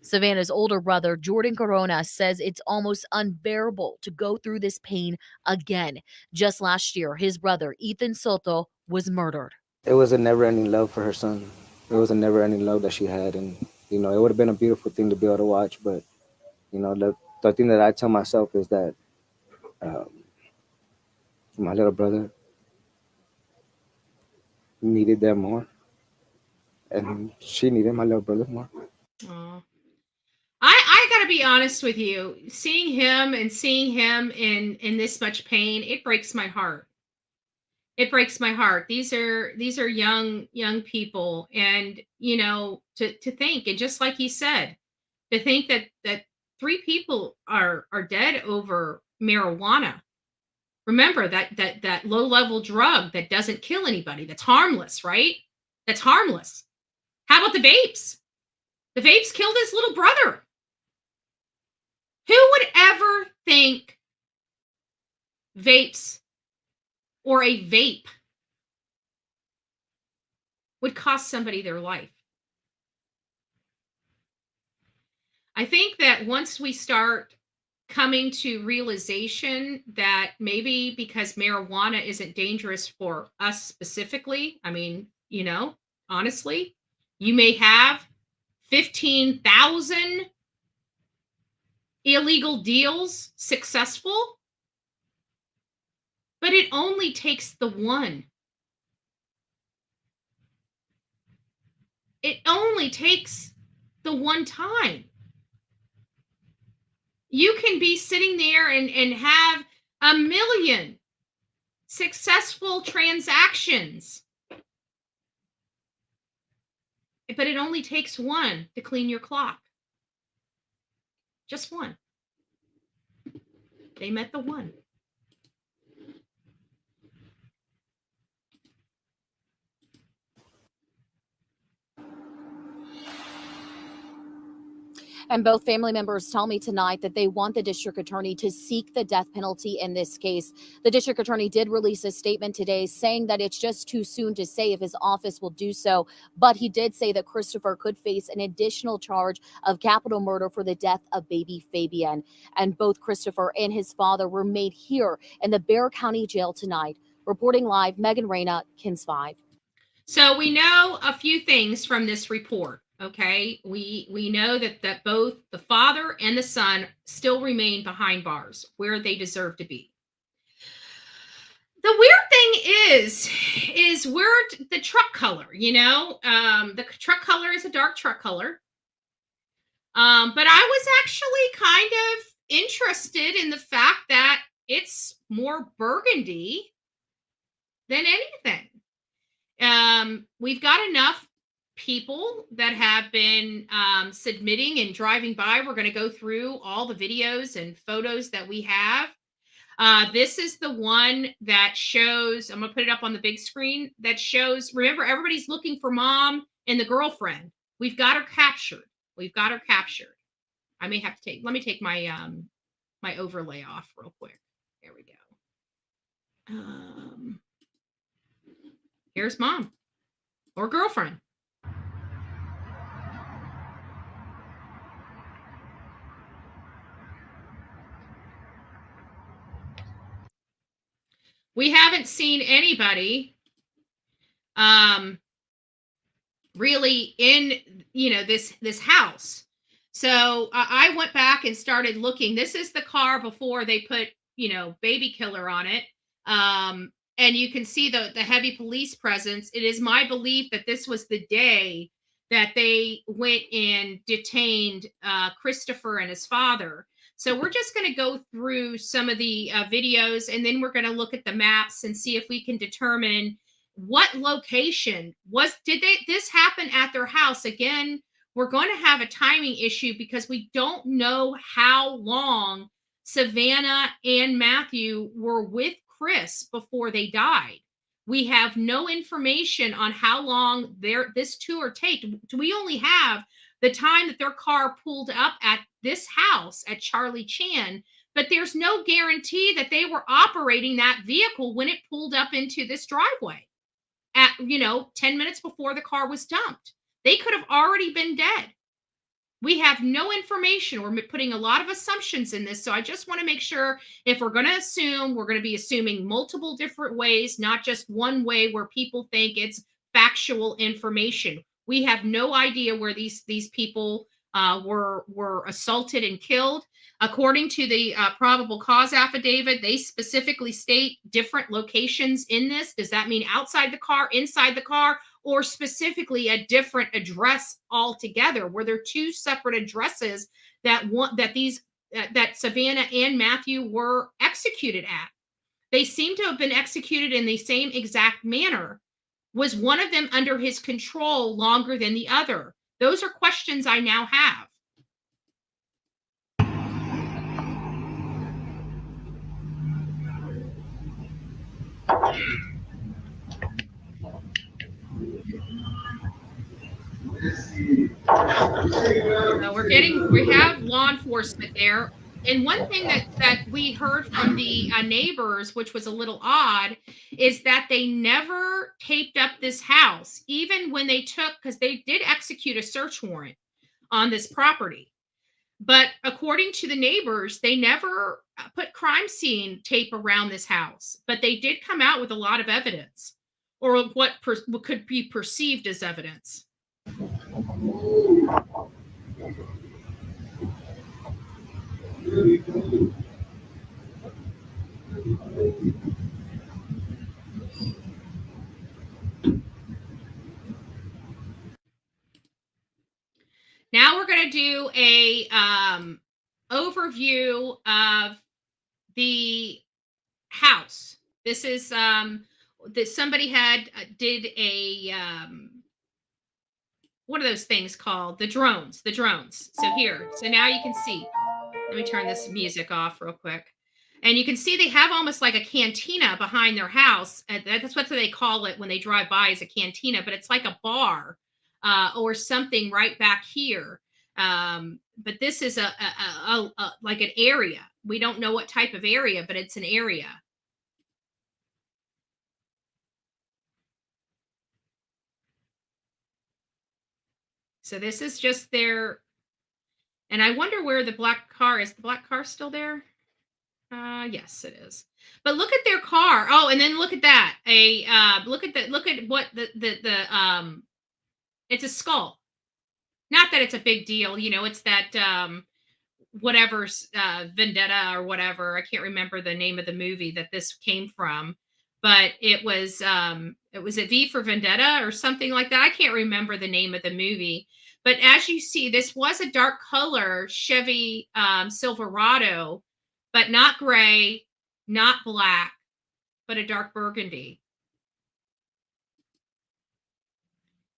Q: Savanah's older brother, Jordan Corona, says it's almost unbearable to go through this pain again. Just last year, his brother, Ethan Soto, was murdered.
S: It was a never-ending love for her son. It was a never-ending love that she had, and you know, it would have been a beautiful thing to be able to watch. But you know, the thing that I tell myself is that my little brother needed them more, and she needed my little brother more.
D: Aw. I gotta be honest with you. Seeing him in this much pain, it breaks my heart. It breaks my heart. These are young people, and you know, to think, and just like he said, to think that 3 people are dead over marijuana. Remember that low level drug that doesn't kill anybody, that's harmless, right? That's harmless. How about the vapes? The vapes killed his little brother. Who would ever think vapes or a vape would cost somebody their life? I think that once we start coming to realization that maybe because marijuana isn't dangerous for us specifically, I mean, you know, honestly, you may have 15,000 illegal deals successful, but it only takes the one. It only takes the one time. You can be sitting there and have 1 million successful transactions, but it only takes one to clean your clock. Just one. They met the one.
T: And both family members tell me tonight that they want the district attorney to seek the death penalty in this case. The district attorney did release a statement today saying that it's just too soon to say if his office will do so. But he did say that Christopher could face an additional charge of capital murder for the death of baby Fabian. And both Christopher and his father were made here in the Bexar County Jail tonight. Reporting live, Megan Reyna, KINS 5.
D: So we know a few things from this report. Okay, we know that both the father and the son still remain behind bars where they deserve to be. The weird thing is where the truck color, you know, the truck color is a dark truck color. But I was actually kind of interested in the fact that it's more burgundy than anything. We've got enough people that have been submitting and driving by. We're going to go through all the videos and photos that we have. This is the one that shows, I'm going to put it up on the big screen, that shows, remember, everybody's looking for mom and the girlfriend. We've got her captured. We've got her captured. I may have to take, let me take my my overlay off real quick. There we go. Here's mom or girlfriend. We haven't seen anybody really in, you know, this house. So I went back and started looking. This is the car before they put, you know, baby killer on it. And you can see the heavy police presence. It is my belief that this was the day that they went and detained Christopher and his father. So we're just going to go through some of the videos, and then we're going to look at the maps and see if we can determine what location did this happen at their house. Again, we're going to have a timing issue because we don't know how long Savanah and Matthew were with Chris before they died. We have no information on how long this tour take. We only have the time that their car pulled up at this house at Charlie Chan, but there's no guarantee that they were operating that vehicle when it pulled up into this driveway at, you know, 10 minutes before the car was dumped. They could have already been dead. We have no information. We're putting a lot of assumptions in this. So I just want to make sure if we're going to assume, we're going to be assuming multiple different ways, not just one way where people think it's factual information. We have no idea where these people were assaulted and killed. According to the probable cause affidavit, they specifically state different locations in this. Does that mean outside the car, inside the car, or specifically a different address altogether? Were there two separate addresses that that Savanah and Matthew were executed at? They seem to have been executed in the same exact manner. Was one of them under his control longer than the other? Those are questions I now have. We have law enforcement there. And one thing that we heard from the neighbors, which was a little odd, is that they never taped up this house, even when they took, because they did execute a search warrant on this property. But according to the neighbors, they never put crime scene tape around this house. But they did come out with a lot of evidence, or what could be perceived as evidence. Now we're going to do a overview of the house. This is that somebody had did a what are those things called? The drones. So here, so now you can see. Let me turn this music off real quick. And you can see they have almost like a cantina behind their house. That's what they call it when they drive by, is a cantina, but it's like a bar or something right back here. But this is a like an area. We don't know what type of area, but it's an area. So this is just their, and I wonder where the black car is. The black car still there? Yes, it is. But look at their car. Oh, and then look at that. Look at what the it's a skull. Not that it's a big deal, you know, it's that whatever's Vendetta or whatever. I can't remember the name of the movie that this came from, but it was a V for Vendetta or something like that. I can't remember the name of the movie. But as you see, this was a dark color Chevy Silverado, but not gray, not black, but a dark burgundy.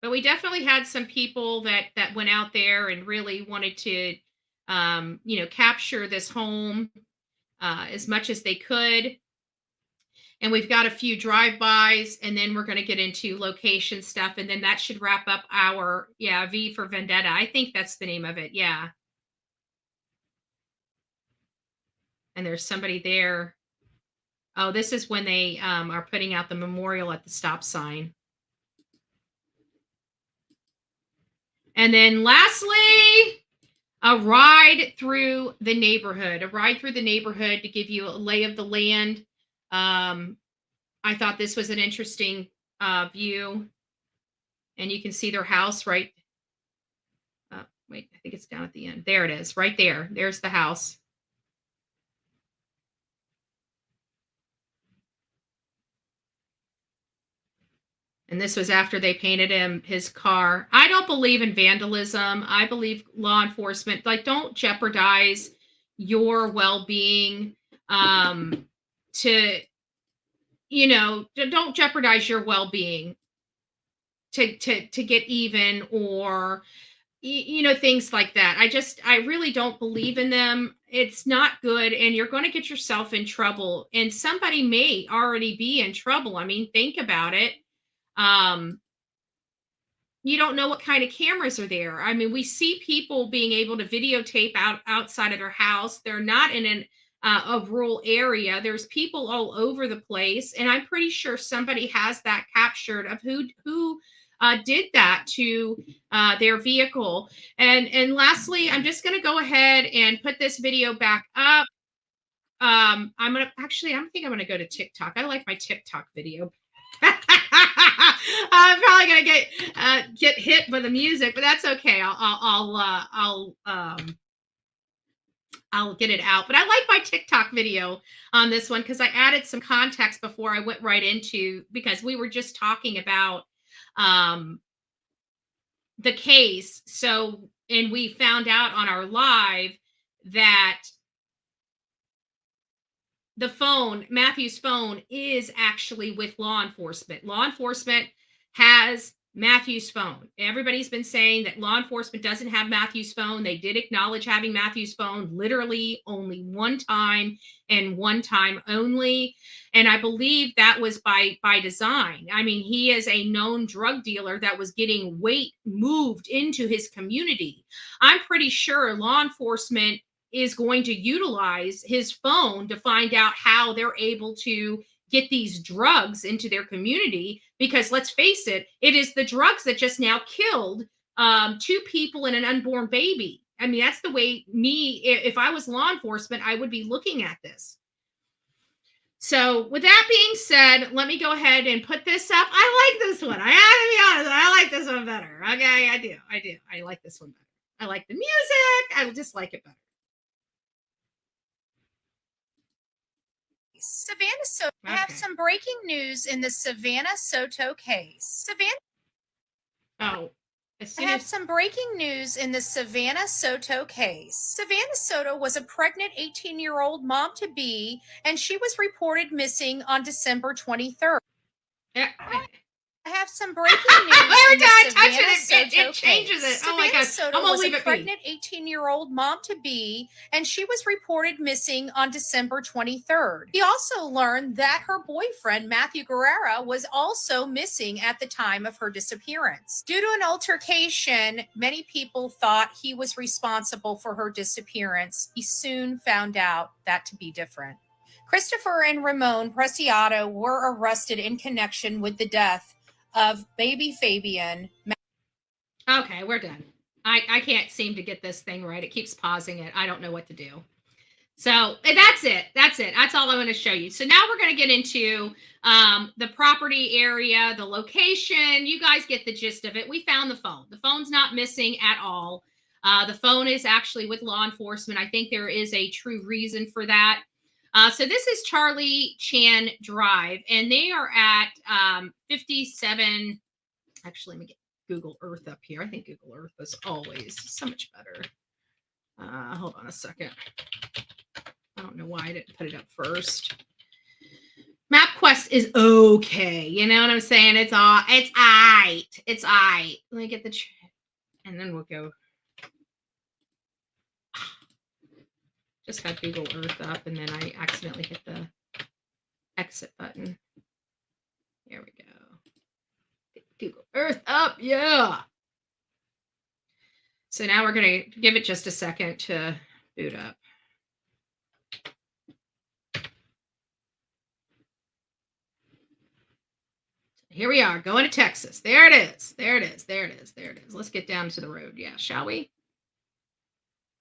D: But we definitely had some people that went out there and really wanted to, you know, capture this home as much as they could. And we've got a few drive-bys, and then we're going to get into location stuff, and then that should wrap up our V for Vendetta. I think that's the name of it. Yeah. And there's somebody there. Oh, this is when they are putting out the memorial at the stop sign. And then lastly, a ride through the neighborhood. A ride through the neighborhood to give you a lay of the land. I thought this was an interesting view. And you can see their house right. Wait, I think it's down at the end. There it is, right there. There's the house. And this was after they painted his car. I don't believe in vandalism. I believe law enforcement, like, don't jeopardize your well-being to, you know, don't jeopardize your well-being to get even, or, you know, things like that. I really don't believe in them. It's not good. And you're going to get yourself in trouble. And somebody may already be in trouble. I mean, think about it. You don't know what kind of cameras are there. I mean, we see people being able to videotape outside of their house. They're not in a rural area. There's people all over the place, and I'm pretty sure somebody has that captured of who did that to their vehicle. And lastly, I'm just going to go ahead and put this video back up. I think I'm gonna go to TikTok. I like my TikTok video. I'm probably gonna get hit by the music, but that's okay. I'll get it out. But I like my TikTok video on this one because I added some context before I went right into, because we were just talking about the case. So, and we found out on our live that Matthew's phone is actually with law enforcement. Law enforcement has Matthew's phone. Everybody's been saying that law enforcement doesn't have Matthew's phone. They did acknowledge having Matthew's phone literally only one time and one time only. And I believe that was by design. I mean, he is a known drug dealer that was getting weight moved into his community. I'm pretty sure law enforcement is going to utilize his phone to find out how they're able to get these drugs into their community, because let's face it, it is the drugs that just now killed 2 people and an unborn baby. I mean, that's the way if I was law enforcement, I would be looking at this. So with that being said, let me go ahead and put this up. I like this one. I have to be honest, I like this one better. Okay, I do. I like this one better. I like the music. I just like it better.
E: Savanah Soto. I have some breaking news in the Savanah Soto case. Some breaking news in the Savanah Soto case. Savanah Soto was a pregnant 18-year-old mom-to-be, and she was reported missing on December 23rd. I have some breaking news.
D: Every time I touch
E: it
D: changes it. Oh my God.
E: Soto
D: I'm gonna
E: was
D: leave
E: a
D: it be.
E: pregnant 18-year-old mom-to-be, and she was reported missing on December 23rd. We also learned that her boyfriend, Matthew Guerra, was also missing at the time of her disappearance. Due to an altercation, many people thought he was responsible for her disappearance. He soon found out that to be different. Christopher and Ramon Preciado were arrested in connection with the death of baby Fabian.
D: Okay, we're done. I can't seem to get this thing right. It keeps pausing it. I don't know what to do. So that's it. That's all I want to show you. So now we're going to get into the property area, the location. You guys get the gist of it. We found the phone. The phone's not missing at all. The phone is actually with law enforcement. I think there is a true reason for that. So this is Charlie Chan Drive, and they are at 57. Actually, let me get Google Earth up here. I think Google Earth is always so much better. Hold on a second. I don't know why I didn't put it up first. MapQuest is okay. You know what I'm saying? It's all. It's aight. It's aight. Let me get the, and then we'll go. Just had Google Earth up, and then I accidentally hit the exit button. There we go. Get Google Earth up, yeah. So now we're going to give it just a second to boot up. Here we are, going to Texas. There it is. There it is. There it is. There it is. Let's get down to the road. Yeah, shall we?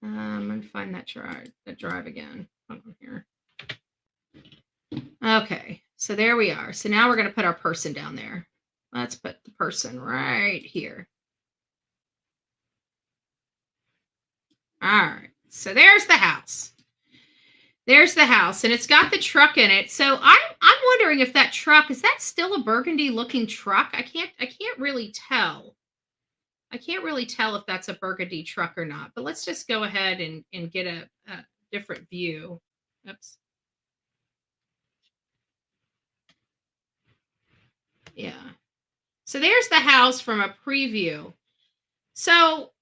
D: I'm going to find that drive again. Hold on here. Okay, so there we are. So now we're going to put our person down there. Let's put the person right here. All right, so there's the house. There's the house, and it's got the truck in it. So I'm wondering if that truck, is that still a burgundy-looking truck? I can't really tell. I can't really tell if that's a burgundy truck or not, but let's just go ahead and get a different view. Oops. Yeah. So there's the house from a preview. So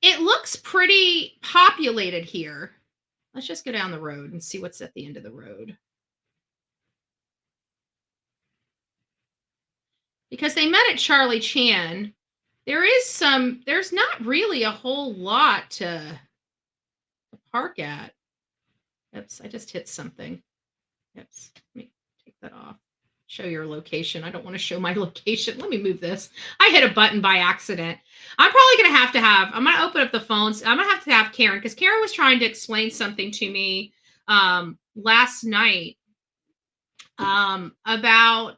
D: it looks pretty populated here. Let's just go down the road and see what's at the end of the road. Because they met at Charlie Chan. There's not really a whole lot to park at. Oops, I just hit something. Oops, let me take that off. show your location. I don't want to show my location. Let me move this. I hit a button by accident. I'm probably going to have, I'm going to open up the phones. I'm going to have Karen, because Karen was trying to explain something to me last night about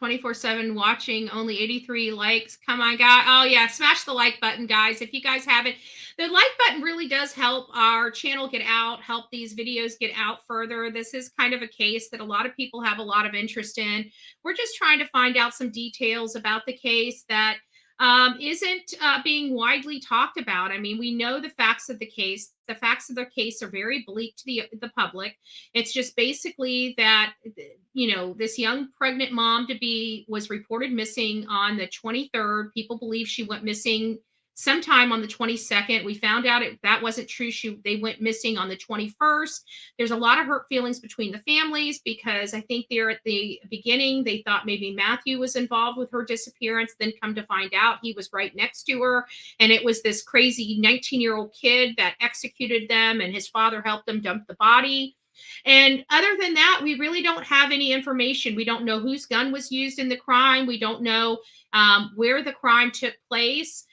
D: 24/7 watching, only 83 likes. Come on, guys. Oh yeah, smash the like button, guys. If you guys haven't, the like button really does help our channel get out, help these videos get out further. This is kind of a case that a lot of people have a lot of interest in. We're just trying to find out some details about the case that isn't being widely talked about. I mean, we know the facts of the case. The facts of the case are very bleak to the public. It's just basically that, you know, this young pregnant mom to be was reported missing on the 23rd. People believe she went missing sometime on the 22nd. We found out that wasn't true. They went missing on the 21st. There's a lot of hurt feelings between the families, because I think there at the beginning, they thought maybe Matthew was involved with her disappearance. Then come to find out he was right next to her. And it was this crazy 19-year-old kid that executed them, and his father helped them dump the body. And other than that, we really don't have any information. We don't know whose gun was used in the crime. We don't know where the crime took place.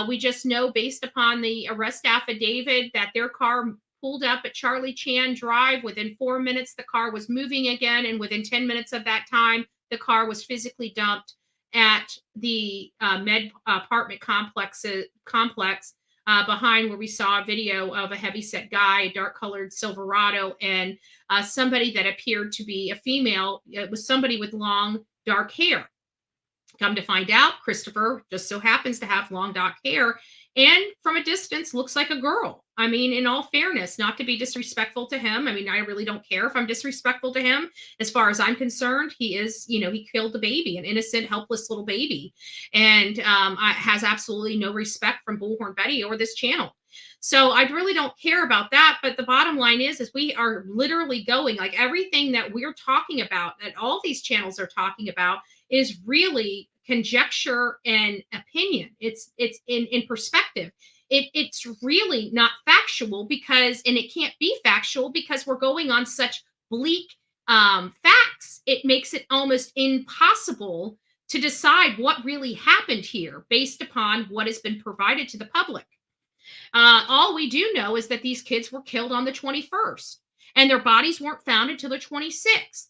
D: We just know, based upon the arrest affidavit, that their car pulled up at Charlie Chan Drive. Within 4 minutes, the car was moving again. And within 10 minutes of that time, the car was physically dumped at the Med apartment complex behind, where we saw a video of a heavyset guy, a dark colored Silverado, and somebody that appeared to be a female. It was somebody with long, dark hair. Come to find out, Christopher just so happens to have long, dark hair, and from a distance looks like a girl. I mean, in all fairness, not to be disrespectful to him. I mean, I really don't care if I'm disrespectful to him. As far as I'm concerned, he is, you know, he killed the baby, an innocent, helpless little baby, and has absolutely no respect from Bullhorn Betty or this channel. So I really don't care about that. But the bottom line is we are literally going, like, everything that we're talking about, that all these channels are talking about, is really conjecture and opinion. It's in perspective. It's really not factual, because, and it can't be factual because we're going on such bleak facts. It makes it almost impossible to decide what really happened here based upon what has been provided to the public. All we do know is that these kids were killed on the 21st, and their bodies weren't found until the 26th.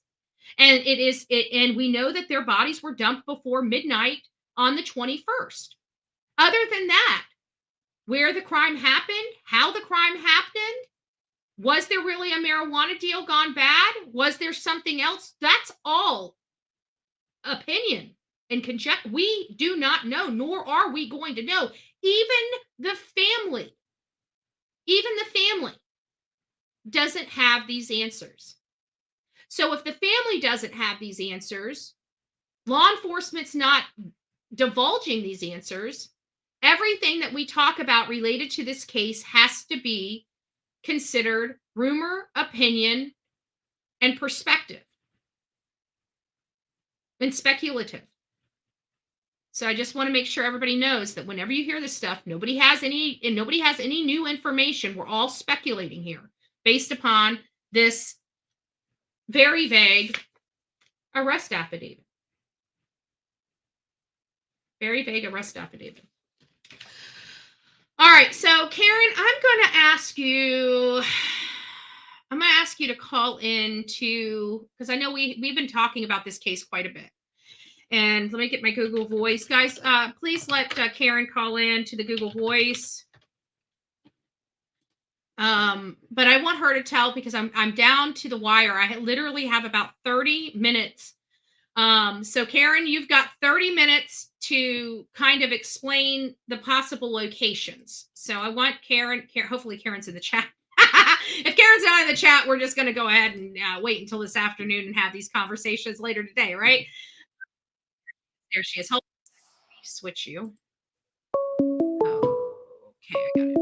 D: And and we know that their bodies were dumped before midnight on the 21st. Other than that, where the crime happened, how the crime happened, was there really a marijuana deal gone bad? Was there something else? That's all opinion and conjecture. We do not know, nor are we going to know. Even the family doesn't have these answers. So if the family doesn't have these answers, law enforcement's not divulging these answers, everything that we talk about related to this case has to be considered rumor, opinion, and perspective, and speculative. So I just want to make sure everybody knows that whenever you hear this stuff, nobody has any new information. We're all speculating here based upon this very vague arrest affidavit. Very vague arrest affidavit. All right, so Karen, I'm going to ask you to call in to, because I know we've been talking about this case quite a bit. And let me get my Google Voice. Guys, please let Karen call in to the Google Voice. But I want her to tell, because I'm down to the wire. I literally have about 30 minutes. So Karen, you've got 30 minutes to kind of explain the possible locations. So I want Karen, hopefully Karen's in the chat. If Karen's not in the chat, we're just going to go ahead and wait until this afternoon and have these conversations later today, right? There she is. Hold on. Switch you. Okay, I got it.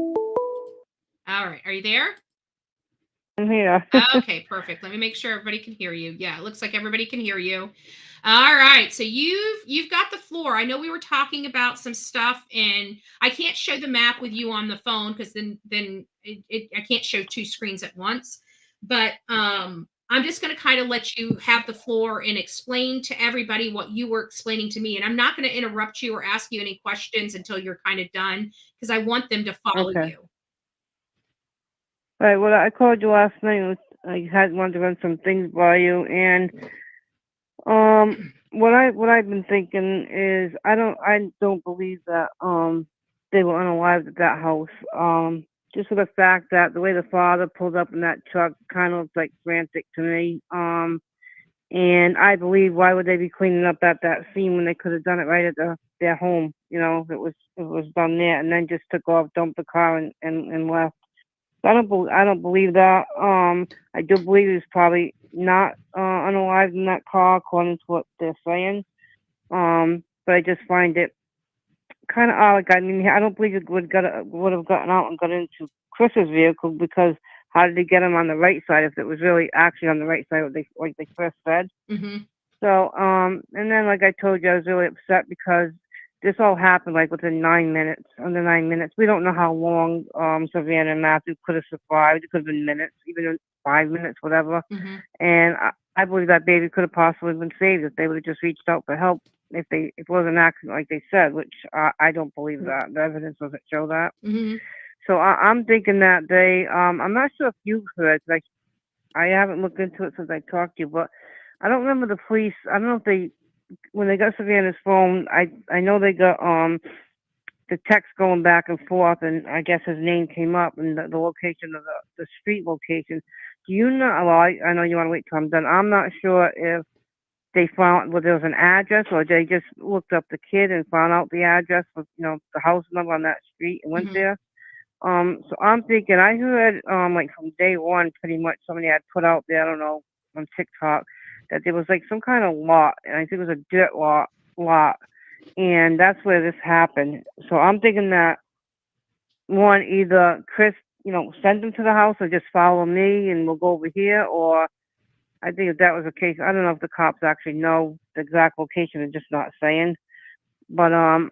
D: All right, are you there?
U: I'm here.
D: Okay, perfect. Let me make sure everybody can hear you. Yeah, it looks like everybody can hear you. All right, so you've got the floor. I know we were talking about some stuff, and I can't show the map with you on the phone, because then I can't show two screens at once. But I'm just going to kind of let you have the floor and explain to everybody what you were explaining to me. And I'm not going to interrupt you or ask you any questions until you're kind of done because I want them to follow
U: Okay.
D: you.
U: All right. Well, I called you last night. I had wanted to run some things by you, and what I've been thinking is I don't believe that they were unalived at that house. Just for the fact that the way the father pulled up in that truck kind of looked like frantic to me. And I believe why would they be cleaning up at that scene when they could have done it right at their home? You know, it was done there, and then just took off, dumped the car, and left. So I don't believe that. I do believe he was probably not unalived in that car, according to what they're saying. But I just find it kind of odd. Like, I mean, I don't believe it would have gotten out and got into Chris's vehicle because how did he get him on the right side if it was really actually on the right side, like they first said?
D: Mm-hmm.
U: So, and then like I told you, I was really upset because this all happened like within 9 minutes. Under 9 minutes, we don't know how long Savanah and Matthew could have survived. It could have been minutes, even 5 minutes, whatever.
D: Mm-hmm.
U: And I believe that baby could have possibly been saved if they would have just reached out for help. If it was an accident like they said, which I don't believe that. The evidence doesn't show that.
D: Mm-hmm.
U: So I'm thinking that they, I'm not sure if you've heard, like, I haven't looked into it since I talked to you, but I don't remember the police. I don't know if they, when they got Savannah's phone, I know they got the text going back and forth, and I guess his name came up and the location of the street location. Do you know? Well, I know you want to wait till I'm done. I'm not sure if they found there was an address, or they just looked up the kid and found out the address with the house number on that street and went
D: Mhm.
U: there. So I'm thinking I heard like from day one, pretty much somebody had put out there, I don't know, on TikTok, that there was like some kind of lot, and I think it was a dirt lot, and that's where this happened. So I'm thinking that one, either Chris, send them to the house or just follow me and we'll go over here, or I think if that was the case, I don't know if the cops actually know the exact location and just not saying. But I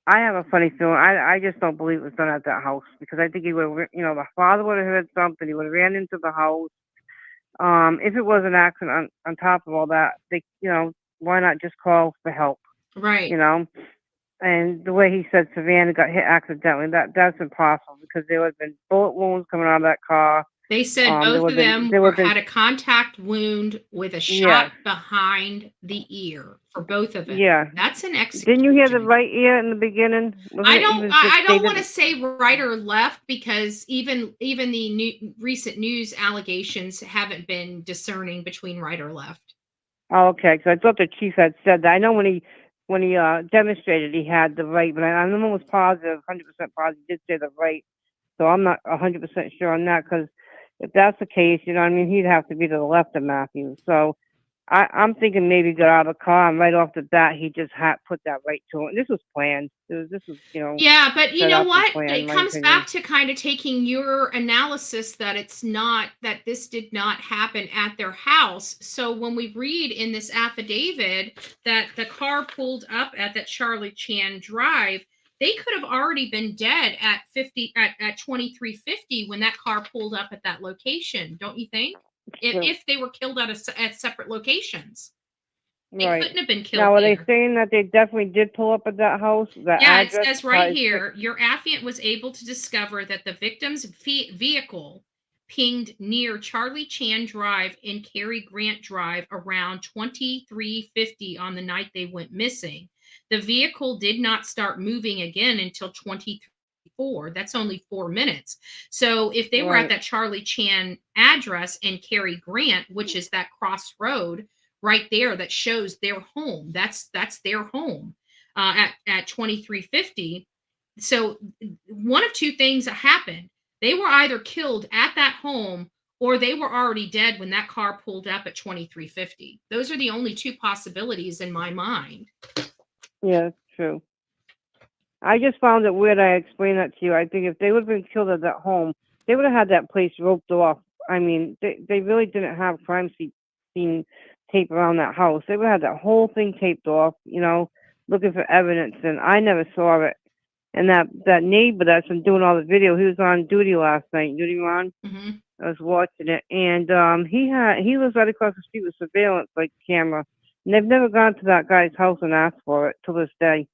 U: have a funny feeling. I just don't believe it was done at that house because I think he would, the father would have heard something. He would have ran into the house. If it was an accident, on top of all that, they, why not just call for help?
D: Right.
U: And the way he said Savannah got hit accidentally, that's impossible because there would have been bullet wounds coming out of that car.
D: They said
U: There
D: both
U: would
D: of
U: have been,
D: them
U: there would have been,
D: had a contact wound with a
U: yes,
D: shot behind the ear for both of them.
U: yeah.
D: That's an
U: Didn't you hear the
D: execution.
U: right ear in the beginning? Wasn't it even just
D: I don't want to
U: stated?
D: say right or left because even the recent news allegations haven't been discerning between right or left.
U: Oh, okay. Because I thought the chief had said that. I know when he demonstrated, he had the right, but I'm almost positive, 100% positive, he did say the right. So I'm not 100% sure on that because if that's the case, I mean, he'd have to be to the left of Matthew. So I'm thinking maybe got out of the car and right off the bat he just had put that right to him. This was planned. This was
D: Yeah, but you
U: set
D: know
U: up and
D: what?
U: planned, in
D: It
U: my
D: comes
U: opinion.
D: back to kind of taking your analysis that that this did not happen at their house. So when we read in this affidavit that the car pulled up at that Charlie Chan Drive, they could have already been dead at 2350 when that car pulled up at that location, don't you think? If they were killed at separate locations. They
U: Right.
D: couldn't have been killed
U: Now, are they
D: there.
U: saying that they definitely did pull up at that house, that
D: Yeah, it
U: address?
D: says right here, your affiant was able to discover that the victim's vehicle pinged near Charlie Chan Drive and Cary Grant Drive around 2350 on the night they went missing. The vehicle did not start moving again until 2354. That's only 4 minutes. So if they were at
U: Right.
D: that Charlie Chan address in Cary Grant, which is that crossroad right there that shows their home, that's their home at 2350. So one of two things happened. They were either killed at that home or they were already dead when that car pulled up at 2350. Those are the only two possibilities in my mind.
U: Yeah, that's true. I just found it weird. I explained that to you. I think if they would have been killed at that home, they would have had that place roped off. I mean, they really didn't have crime scene tape around that house. They would have had that whole thing taped off, looking for evidence, and I never saw it. And that neighbor that's been doing all the video, he was on duty last night. Duty Ron.
D: Mm-hmm.
U: I was watching it, and he lives right across the street with surveillance camera, and they've never gone to that guy's house and asked for it till this day.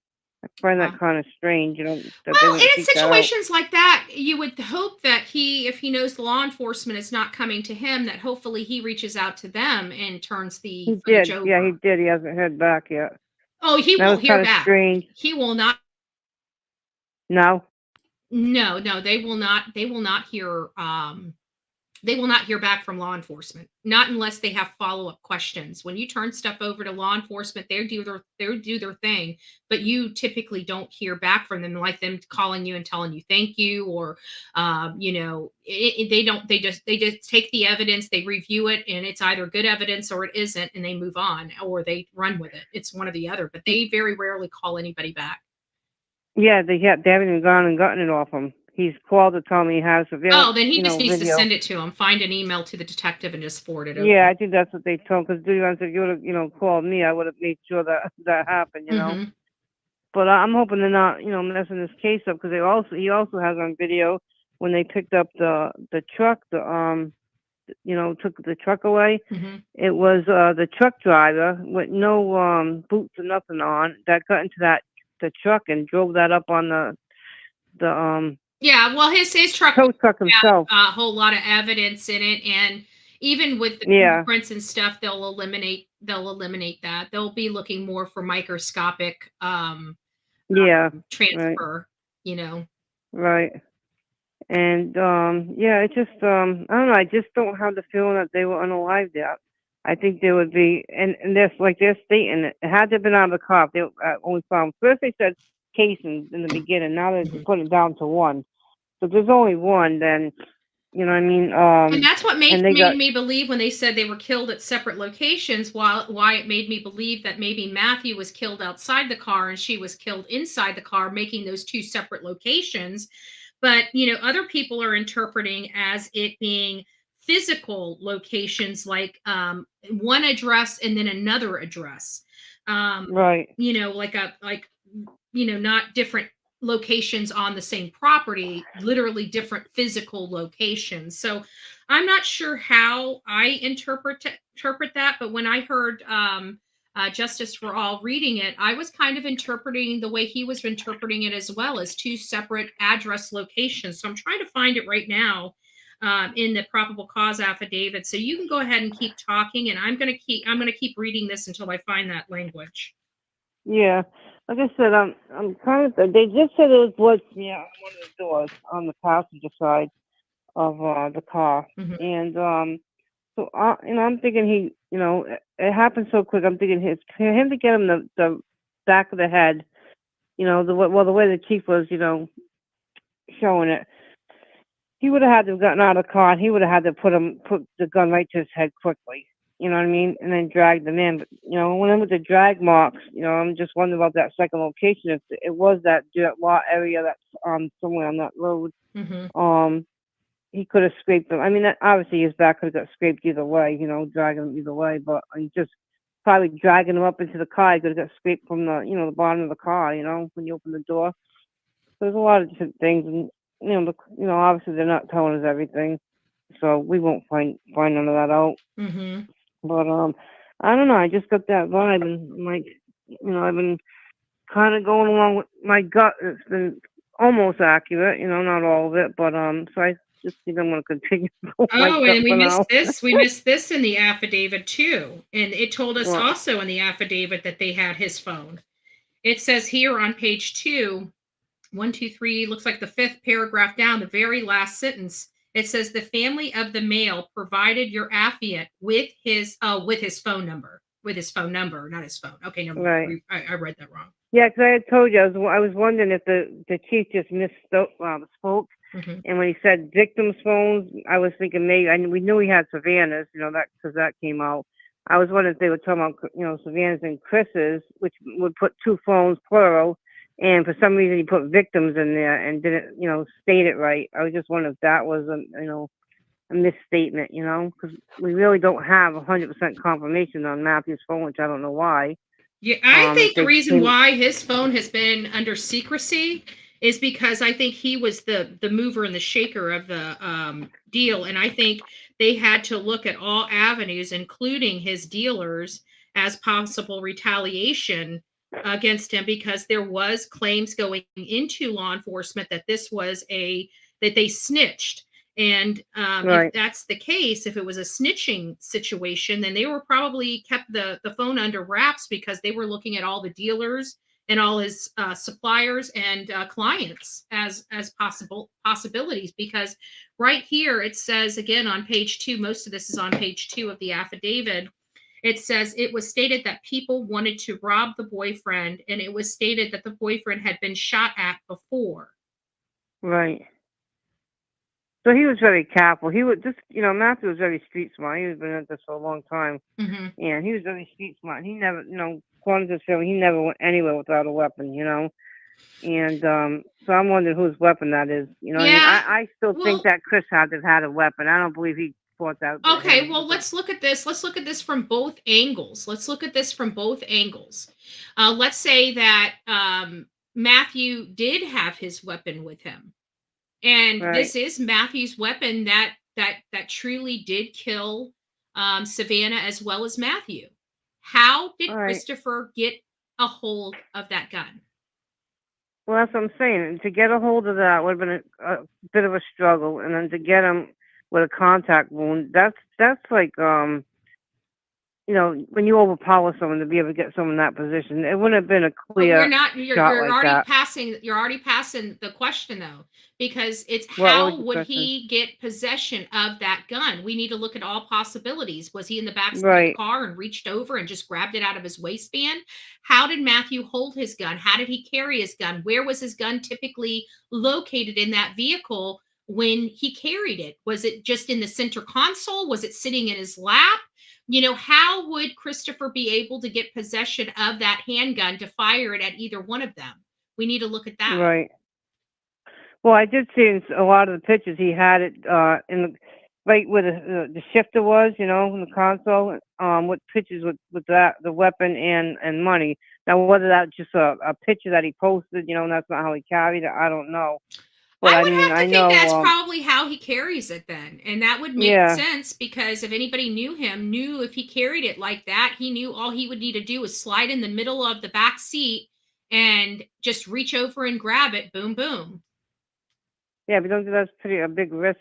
U: I find that kind of strange, that they
D: Well,
U: wouldn't
D: in
U: seek that out.
D: situations like that, you would hope that if he knows law enforcement is not coming to him, that hopefully he reaches out to them and turns the
U: He
D: footage
U: did,
D: over.
U: yeah, he did. He hasn't heard back yet.
D: Oh, he
U: That
D: will
U: was
D: hear
U: kind of
D: back.
U: strange.
D: He will not.
U: No.
D: No, they will not. They will not hear. They will not hear back from law enforcement, not unless they have follow-up questions. When you turn stuff over to law enforcement, they do their thing, but you typically don't hear back from them, like them calling you and telling you thank you, or they don't. They just take the evidence, they review it, and it's either good evidence or it isn't, and they move on or they run with it. It's one or the other, but they very rarely call anybody back.
U: Yeah, they haven't even gone and gotten it off him. He's called to tell me he has surveillance.
D: Oh, then he just needs to
U: video.
D: send it to him. Find an email to the detective and just forward it over.
U: Yeah, I think that's what they told him. Because if you would have, called me, I would have made sure that happened.
D: Mm-hmm.
U: But I'm hoping they're not, messing this case up, because he also has on video when they picked up the truck, took the truck away.
D: Mm-hmm.
U: It was the truck driver with no boots or nothing on that got into the truck and drove that up on the
D: Yeah, well, his truck
U: tow truck
D: had
U: himself.
D: a whole lot of evidence in it, and even with the
U: Yeah.
D: fingerprints and stuff, they'll eliminate that. They'll be looking more for microscopic
U: Yeah.
D: transfer,
U: Right. And it's just I don't know. I just don't have the feeling that they were unalived yet. I think they would be, and they're stating it had to have been out of the car. They only found first they said casings in the beginning. Now they're putting it down to one. So if there's only one, then you know what I mean.
D: And that's what made
U: got,
D: me believe when they said they were killed at separate locations. Why it made me believe that maybe Matthew was killed outside the car and she was killed inside the car, making those two separate locations. But other people are interpreting as it being physical locations, like one address and then another address.
U: Right.
D: Not different locations on the same property, literally different physical locations. So I'm not sure how I interpret that, but when I heard Justice for All reading it, I was kind of interpreting the way he was interpreting it as well, as two separate address locations. So I'm trying to find it right now in the probable cause affidavit. So you can go ahead and keep talking, and I'm going to keep reading this until I find that language.
U: Yeah. Like I said, I'm kind of. They just said it was blood smear on one of the doors on the passenger side of the car, and so I'm thinking he, it happened so quick. I'm thinking him to get him the back of the head, the way the chief was, showing it. He would have had to have gotten out of the car, and he would have had to put the gun right to his head quickly. You know what I mean? And then drag them in. But, when with the drag marks, I'm just wondering about that second location. If it was that dirt lot area that's somewhere on that road, he could have scraped them. I mean, obviously his back could have got scraped either way, dragging them either way. But just probably dragging them up into the car, he could have got scraped from the bottom of the car, when you open the door. So there's a lot of different things. And, obviously they're not telling us everything. So we won't find none of that out.
D: Mm-hmm.
U: But I don't know. I just got that vibe, and I've been kind of going along with my gut. It's been almost accurate, not all of it, but so I just think I'm going to continue.
D: And we missed this. We missed this in the affidavit too, and it told us also in the affidavit that they had his phone. It says here on page 2, 1, 2, 3, looks like the 5th paragraph down, the very last sentence. It says the family of the male provided your affiant with his phone number. With his phone number, not his phone. Okay, never mind.
U: Right.
D: I read that wrong.
U: Yeah, because I had told you, I was wondering if the chief just spoke. And when he said victims' phones, I was thinking maybe, we knew he had Savannah's, because that came out. I was wondering if they were talking about, Savannah's and Chris's, which would put 2 phones, plural. And for some reason, he put victims in there and didn't, state it right. I was just wondering if that was a misstatement, because we really don't have 100% confirmation on Matthew's phone, which I don't know why.
D: Yeah, I think the reason why his phone has been under secrecy is because I think he was the mover and the shaker of the deal, and I think they had to look at all avenues, including his dealers, as possible retaliation against him because there was claims going into law enforcement that that they snitched. And if
U: Right.
D: that's the case, if it was a snitching situation, then they were probably kept the phone under wraps because they were looking at all the dealers and all his suppliers and clients as possibilities. Because right here it says again on page 2, most of this is on page 2 of the affidavit. It says it was stated that people wanted to rob the boyfriend, and it was stated that the boyfriend had been shot at before.
U: Right. So he was very careful. He was just, Matthew was very street smart. He was been at this for a long time,
D: Mm-hmm.
U: and he was very street smart. He never, according to his family, he never went anywhere without a weapon. And so I'm wondering whose weapon that is. You know what I mean?
D: Yeah.
U: I still think that Chris had to have had a weapon. I don't believe he fought that with
D: Okay,
U: him.
D: well, let's look at this. Let's look at this from both angles. Let's say that Matthew did have his weapon with him, and
U: Right.
D: this is Matthew's weapon that truly did kill Savannah as well as Matthew. How did
U: Right.
D: Christopher get a hold of that gun?
U: Well, that's what I'm saying. To get a hold of that would have been a bit of a struggle, and then to get him with a contact wound, that's like when you overpower someone to be able to get someone in that position, it wouldn't have been a
D: But we're
U: clear
D: not you're
U: shot
D: you're
U: like
D: already
U: that.
D: passing the question though, because it's
U: What was
D: how
U: the
D: would
U: question?
D: he get possession of that gun? We need to look at all possibilities. Was he in the back seat of the
U: Right.
D: car and reached over and just grabbed it out of his waistband? How did Matthew hold his gun? How did he carry his gun? Where was his gun typically located in that vehicle when he carried it? Was it just in the center console? Was it sitting in his lap? How would Christopher be able to get possession of that handgun to fire it at either one of them? We need to look at that.
U: Right. Well, I did see in a lot of the pictures he had it in the right where the shifter was, in the console, with pictures with that the weapon and money. Now, whether that's just a picture that he posted, and that's not how he carried it, I don't know. But
D: I would
U: mean,
D: have
U: I
D: to think that's
U: know,
D: probably how he carries it then. And that would make
U: yeah,
D: sense because if anybody knew him, knew if he carried it like that, he knew all he would need to do was slide in the middle of the back seat and just reach over and grab it. Boom, boom.
U: yeah, but don't you think that's a big risk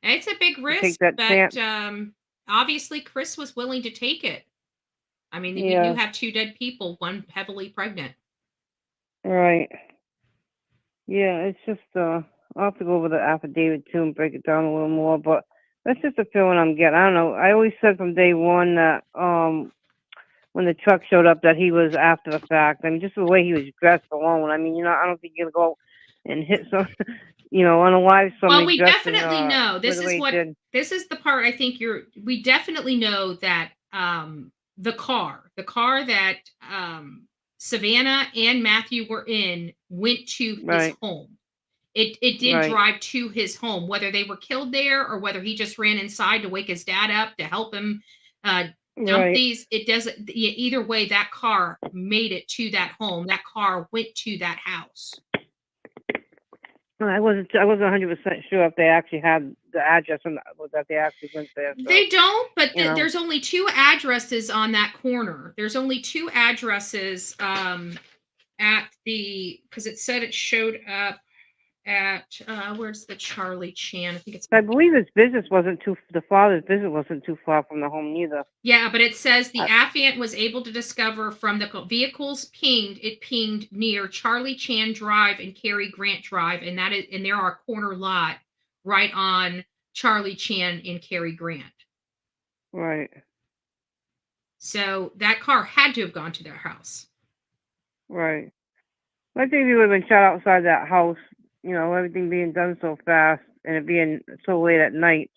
D: It's a big
U: to take
D: risk,
U: that
D: but
U: chance?
D: obviously Chris was willing to take it. I mean, we do
U: Yeah,
D: have 2 dead people, one heavily pregnant.
U: right. Yeah, it's just I'll have to go over the affidavit too and break it down a little more, but that's just a feeling I'm getting. I don't know. I always said from day one that when the truck showed up that he was after the fact. I mean, just the way he was dressed alone. I mean, I don't think you're gonna go and hit some, unalive
D: Well,
U: somebody
D: we
U: dressed in
D: definitely know.
U: the way he did.
D: This is the part I think we definitely know that the car that Savannah and Matthew were in went to his
U: Right,
D: home. It did
U: right,
D: drive to his home, whether they were killed there or whether he just ran inside to wake his dad up to help him uh, dump
U: right.
D: these. It doesn't. Either way, that car made it to that home. That car went to that house.
U: I wasn't 100% sure if they actually had the address and that they actually went there. So,
D: They don't, but
U: you know,
D: there's only 2 addresses on that corner. There's only 2 addresses at because it said it showed up at where's the Charlie Chan? I think it's
U: I believe the father's business wasn't too far from the home neither.
D: yeah, but it says the
U: I,
D: affiant was able to discover from the vehicles pinged near Charlie Chan Drive and Cary Grant Drive, and there are a corner lot right on Charlie Chan and Cary Grant.
U: right,
D: So that car had to have gone to their house.
U: right. I think if he would have been shot outside that house, everything being done so fast and it being so late at night,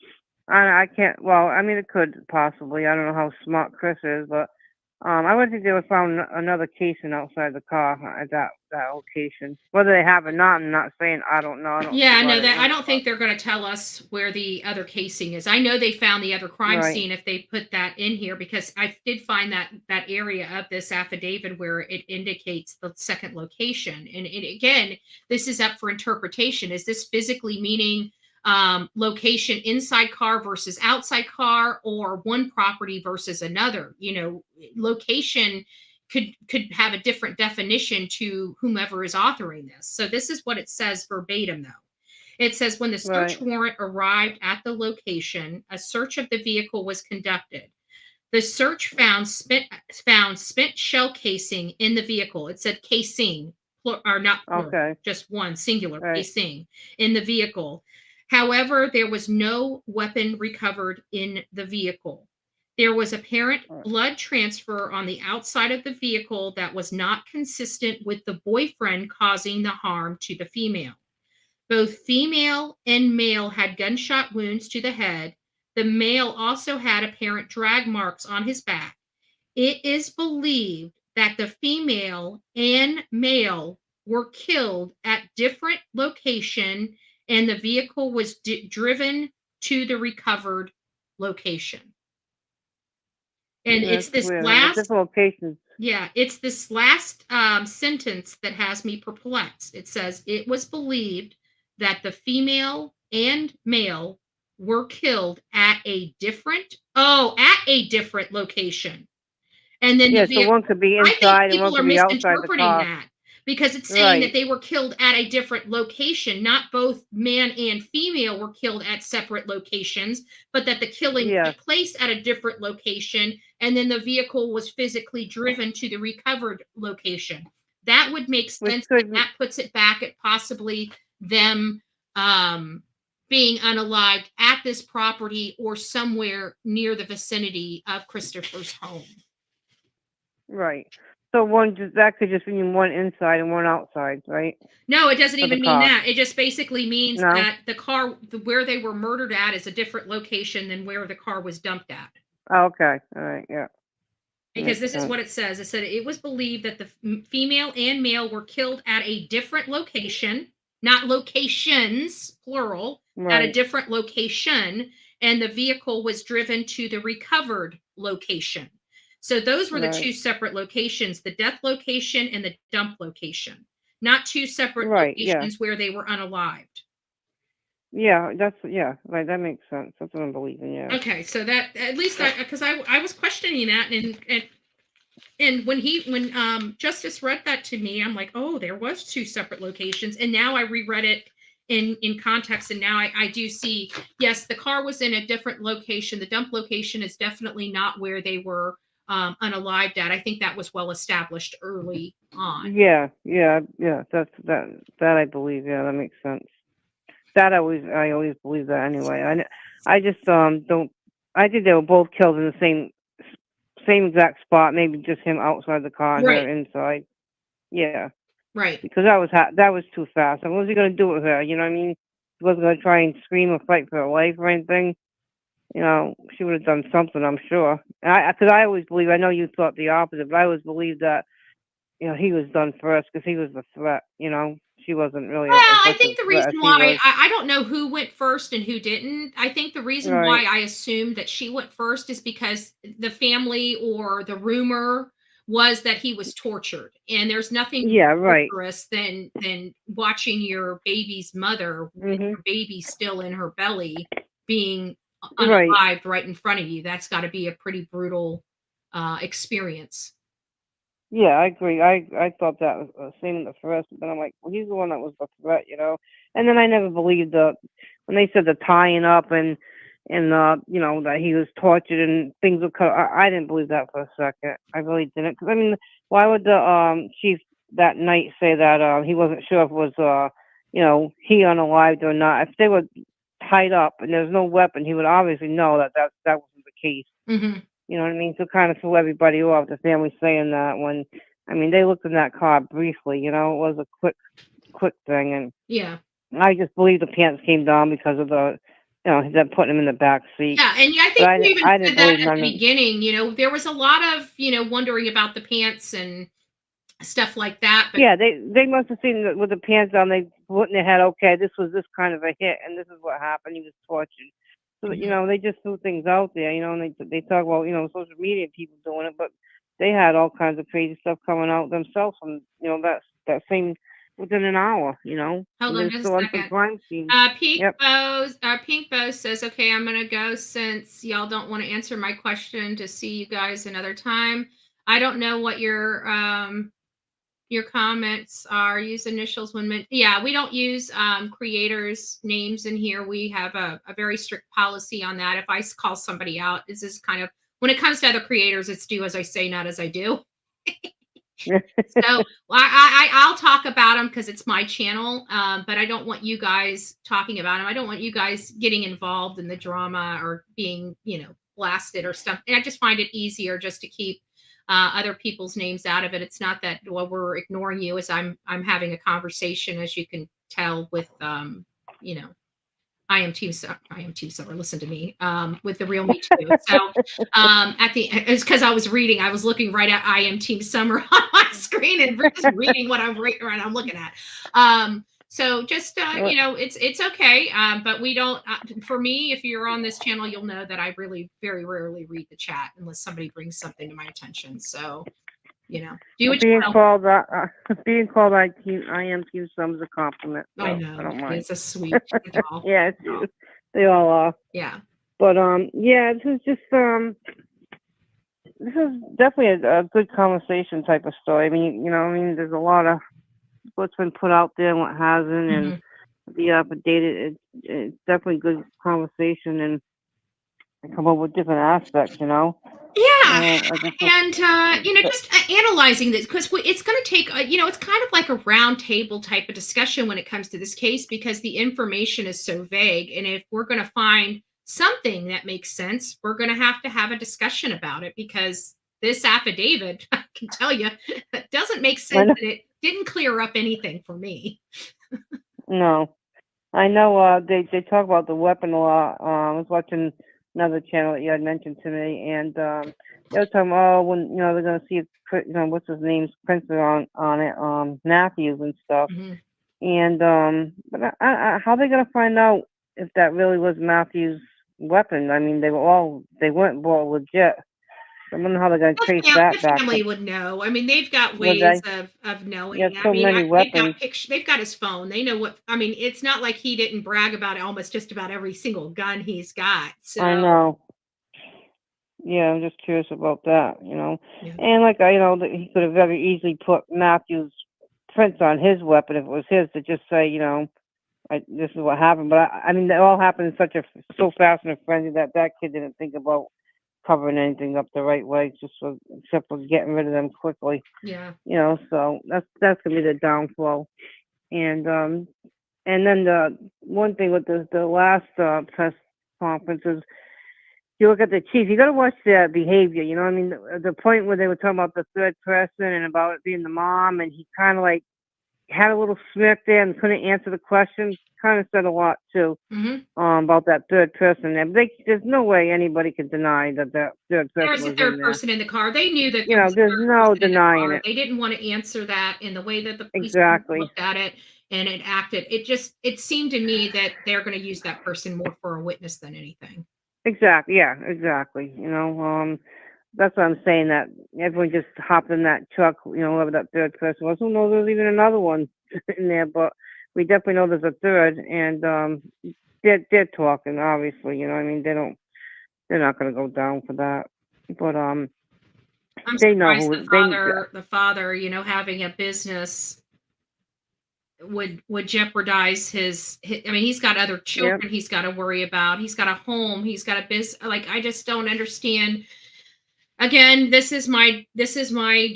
U: I can't. Well, I mean, it could possibly. I don't know how smart Chris is, but I would think they would found another casing outside the car at that location. Whether they have or not, I'm not saying. I don't know. I don't see
D: Yeah,
U: why
D: no,
U: they
D: that I
U: wouldn't.
D: don't think they're going to tell us where the other casing is. I know they found the other crime
U: Right.
D: scene if they put that in here because I did find that area of this affidavit where it indicates the second location. And again, this is up for interpretation. Is this physically meaning location inside car versus outside car, or one property versus another? You know, location could have a different definition to whomever is authoring this. So this is what it says verbatim, though. It says when the search
U: Right.
D: warrant arrived at the location, a search of the vehicle was conducted. The search found spent shell casing in the vehicle. It said casing, or not plural,
U: Okay.
D: just one singular
U: Right.
D: casing in the vehicle. However, there was no weapon recovered in the vehicle. There was apparent blood transfer on the outside of the vehicle that was not consistent with the boyfriend causing the harm to the female. Both female and male had gunshot wounds to the head. The male also had apparent drag marks on his back. It is believed that the female and male were killed at different location and the vehicle was driven to the recovered location. And
U: That's
D: it's this
U: weird. The
D: last,
U: different locations.
D: yeah, it's this last sentence that has me perplexed. It says it was believed that the female and male were killed at a different location. And then the
U: Yeah. So
D: vehicle,
U: one could be
D: I think
U: inside and one
D: people are
U: could be outside the
D: misinterpreting
U: car.
D: that because it's saying that
U: Right.
D: they were killed at a different location, not both man and female were killed at separate locations, but that the killing
U: Yes.
D: took place at a different location and then the vehicle was physically driven to the recovered location. That would make
U: Which
D: sense, and
U: could.
D: that puts it back at possibly them being unalived at this property or somewhere near the vicinity of Christopher's home.
U: Right. So that could just mean one inside and one outside, right?
D: No, it doesn't
U: Of the
D: even mean
U: car.
D: that. It just basically means
U: No.
D: that the car, where they were murdered at, is a different location than where the car was dumped at.
U: Oh, okay. All right. Yeah.
D: Because
U: Makes
D: this is
U: sense.
D: what it says. It said it was believed that the female and male were killed at a different location, not locations, plural, at a
U: Right.
D: different location, and the vehicle was driven to the recovered location. So those were the
U: Right.
D: two separate locations, the death location and the dump location, not two separate
U: Right. Yeah.
D: locations where they were unalived.
U: Yeah. Right. That makes sense. That's what I'm believing. Yeah.
D: Okay, so that at least because I was questioning that and when Justice read that to me, I'm like, oh, there was two separate locations, and now I reread it in context, and now I do see, yes, the car was in a different location. The dump location is definitely not where they were unalived at. I think that was well established early on.
U: Yeah. That's that I believe. Yeah, that makes sense. That I always believe that anyway. I just don't. I think they were both killed in the same exact spot. Maybe just him outside the car and
D: Right.
U: her inside. Yeah.
D: Right.
U: Because that was too fast. And what was he gonna do with her? You know what I mean? He wasn't gonna try and scream or fight for her life or anything. You know, she would have done something, I'm sure. Because I always believe. I know you thought the opposite, but I always believed that he was done first because he was the threat. She wasn't really
D: Well,
U: as
D: I
U: much of
D: think
U: a
D: the
U: threat
D: reason
U: as he
D: why
U: was.
D: I don't know who went first and who didn't. I think the reason why
U: Right.
D: I assumed that she went first is because the family or the rumor was that he was tortured. And there's nothing
U: Yeah.
D: more
U: Right.
D: torturous than watching your baby's mother with
U: Mhm.
D: your baby still in her belly being
U: Right.
D: unalived right in front of you. That's got to be a pretty brutal experience.
U: Yeah, I agree. I thought that was same in the first, but then I'm like, well, he's the one that was the threat. And then I never believed when they said the tying up and that he was tortured and things were cut. I didn't believe that for a second. I really didn't. Because I mean, why would the chief that night say that he wasn't sure if it was he unalived or not? If they were tied up and there's no weapon, he would obviously know that wasn't the case.
D: Mm-hmm.
U: You know what I mean? So kind of threw everybody off, the family saying that when, I mean, they looked in that car briefly, it was a quick thing. And
D: Yeah.
U: I just believe the pants came down because of the them putting him in the back seat.
D: Yeah, and I
U: But
D: think you even
U: I
D: said
U: didn't
D: that
U: believe
D: at
U: none
D: the
U: of.
D: beginning. There was a lot of wondering about the pants and stuff like that. But
U: Yeah, they must have seen with the pants on. They put in their head, okay, this was this kind of a hit, and this is what happened. He was tortured. So they just threw things out there, and they talk about social media people doing it, but they had all kinds of crazy stuff coming out themselves from that same within an hour,
D: hold
U: and
D: on
U: they're
D: just
U: still
D: a
U: on some
D: second.
U: crime scene. Yep.
D: Pink Bow says, okay, I'm gonna go since y'all don't want to answer my question to see you guys another time. I don't know what your comments are. Use initials when meant. Yeah, we don't use creators' names in here. We have a very strict policy on that. If I call somebody out, this is kind of when it comes to other creators, it's do as I say, not as I do. So I'll talk about them because it's my channel, but I don't want you guys talking about them. I don't want you guys getting involved in the drama or being, blasted or stuff. And I just find it easier just to keep other people's names out of it. It's not that we're ignoring you, as I'm having a conversation, as you can tell with I am Team Summer. Listen to me. With the real Me Too. So it's because I was looking right at I am Team Summer on my screen and just reading what I'm looking at. So just it's okay. But we don't. For me, if you're on this channel, you'll know that I really very rarely read the chat unless somebody brings something to my attention. So do what you will.
U: Being called I am Team Sum's a compliment. So
D: I know.
U: I don't mind.
D: It's a sweet doll.
U: Yeah, they all are.
D: Yeah.
U: But yeah, this is just this is definitely a good conversation type of story. I mean, there's a lot of what's been put out there and what hasn't, and the updated. It's definitely good conversation and come up with different aspects.
D: Yeah,
U: Like I said,
D: and just analyzing this because it's going to take it's kind of like a round table type of discussion when it comes to this case because the information is so vague, and if we're going to find something that makes sense, we're going to have a discussion about it because this affidavit, I can tell you, that doesn't make sense, and it didn't clear up anything for me.
U: No, I know. They talk about the weapon law. I was watching another channel that you had mentioned to me, and they were talking, when they're going to see if what's his name's printed on it, Matthews and stuff, and but how are they going to find out if that really was Matthews' weapon? I mean, they weren't all legit. I don't know how they're going to trace that
D: The
U: back.
D: family would know. I mean, they've got ways of knowing.
U: Yeah, so many weapons.
D: They've got his phone. They know what. I mean, it's not like he didn't brag about almost just about every single gun he's got. So
U: I know. Yeah, I'm just curious about that.
D: Yeah.
U: And like that he could have very easily put Matthew's prints on his weapon if it was his to just say, this is what happened. But I mean, it all happened in so fast and frenzy that kid didn't think about covering anything up the right way, except for getting rid of them quickly.
D: Yeah.
U: So that's gonna be the downfall. And then the one thing with the last press conference is you look at the chief, you got to watch their behavior. I mean, the point where they were talking about the third person and about it being the mom, and he kind of like had a little smirk there and couldn't answer the question. Kind of said a lot too about that third person there. But there's no way anybody can deny that third person
D: there was a third person in the car. They knew that
U: there's no denying it.
D: They didn't want to answer that in the way that the police looked at it and it acted. It seemed to me that they're going to use that person more for a witness than anything.
U: Exactly. Yeah, exactly. That's what I'm saying, that everyone just hopped in that truck, whoever that third person was. Who knows, there's even another one in there, but we definitely know there's a third, and they're talking, obviously, I mean, they're not going to go down for that, but
D: I'm
U: they know
D: surprised
U: who
D: the father, having a business would jeopardize his I mean, he's got other children he's got to worry about. He's got a home, he's got a business. Like, I just don't understand. Again, this is my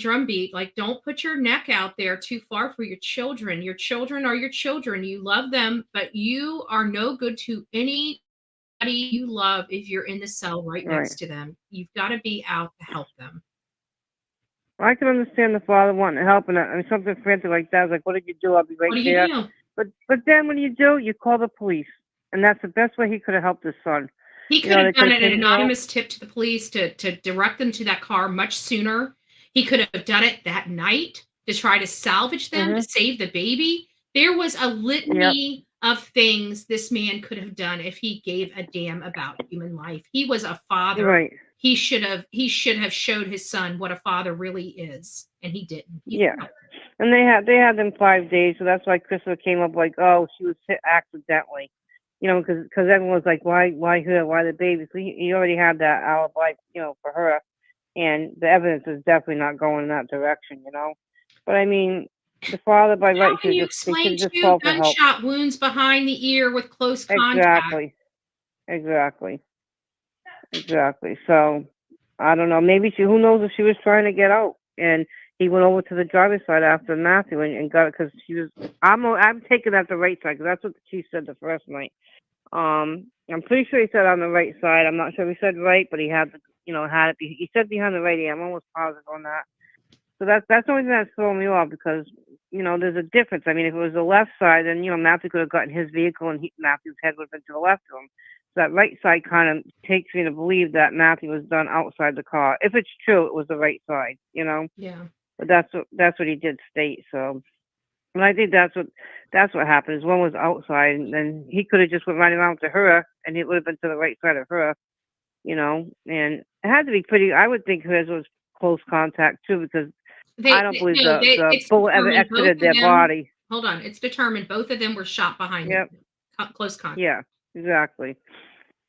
D: drumbeat. Like, don't put your neck out there too far for your children. Your children are your children. You love them, but you are no good to anybody you love if you're in the cell right next to them. You've got to be out to help them.
U: I can understand the father wanting to help, and I mean, something frantic like that is like, what did you do? I'll be right there.
D: Do?
U: But then when you do, you call the police. and that's the best way he could have helped his son.
D: He
U: You
D: could
U: know,
D: have
U: they
D: done
U: could have
D: an
U: taken
D: anonymous tip to the police to direct them to that car much sooner. He could have done it that night to try to salvage them, to save the baby. There was a litany of things this man could have done if he gave a damn about human life. He was a father.
U: Right.
D: He should have showed his son what a father really is, and he didn't. He
U: Yeah. And they had them 5 days, so that's why Christopher came up like, oh, she was hit accidentally. You know, because everyone was like, why her? Why the baby? So he already had that alibi, you know, for her. And the evidence is definitely not going in that direction, you know. But I mean, the father by
D: How
U: right
D: can
U: should
D: you
U: just they should
D: explain
U: have just
D: 2
U: called for help.
D: gunshot wounds behind the ear with close contact?
U: Exactly. So I don't know. Maybe who knows if she was trying to get out, and he went over to the driver's side after Matthew and got it because she was. I'm taking that the right side because that's what the chief said the first night. I'm pretty sure he said on the right side. I'm not sure if he said right, but he had had it. He said behind the right ear. I'm almost positive on that. So that's the only thing that's throwing me off because there's a difference. I mean, if it was the left side, then Matthew could have gotten his vehicle and Matthew's head would have been to the left of him. So that right side kind of takes me to believe that Matthew was done outside the car. If it's true, it was the right side,
D: Yeah.
U: But that's what he did state. So, and I think that's what happened. Is one was outside, and then he could have just went right around to her, and it would have been to the right side of her, And it had to be pretty. I would think hers was close contact too, because I don't believe the
D: it's
U: bullet ever
D: determined both
U: exited
D: of
U: their
D: them.
U: body.
D: Hold on, it's determined both of them were shot behind
U: Yep.
D: close contact.
U: Yeah, exactly.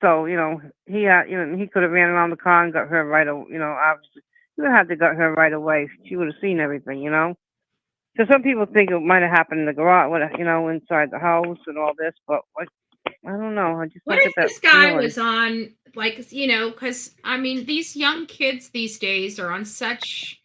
U: So he had he could have ran around the car and got her right away. Obviously he would have had to got her right away. She would have seen everything. So some people think it might have happened in the garage, inside the house and all this. But I don't know. I just
D: What
U: don't
D: if
U: get that
D: this guy
U: feeling.
D: was on, because I mean, these young kids these days are on such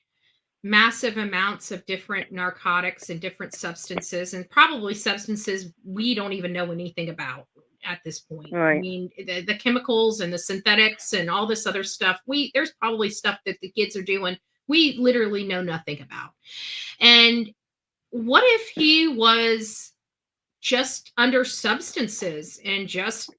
D: massive amounts of different narcotics and different substances, and probably substances we don't even know anything about at this point. I
U: Right.
D: mean, the chemicals and the synthetics and all this other stuff, there's probably stuff that the kids are doing we literally know nothing about. And what if he was just under substances and just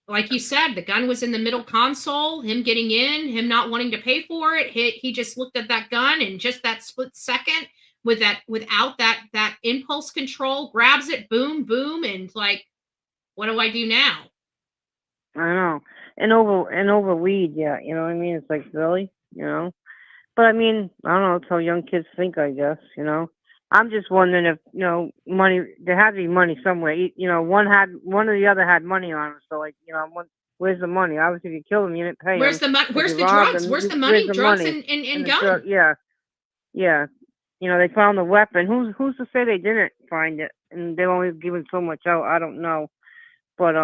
D: like you said, the gun was in the middle console, him getting in, him not wanting to pay for it. He just looked at that gun and just that split second without that impulse control, grabs it, boom, boom, and like, what do I do now?
U: I know. And over weed, yeah. You know what I mean? It's like really, But I mean, I don't know. It's how young kids think, I guess. I'm just wondering if money. There had to be money somewhere. One or the other had money on them. So where's the money? Obviously, if you kill them, you didn't pay
D: Where's
U: them.
D: the money? Where's
U: If
D: the
U: you robbed
D: drugs?
U: them,
D: Where's the
U: where's
D: money?
U: the
D: Drugs
U: money?
D: and
U: the
D: gun.
U: Yeah. They found the weapon. Who's to say they didn't find it? And they're only giving so much out. I don't know. But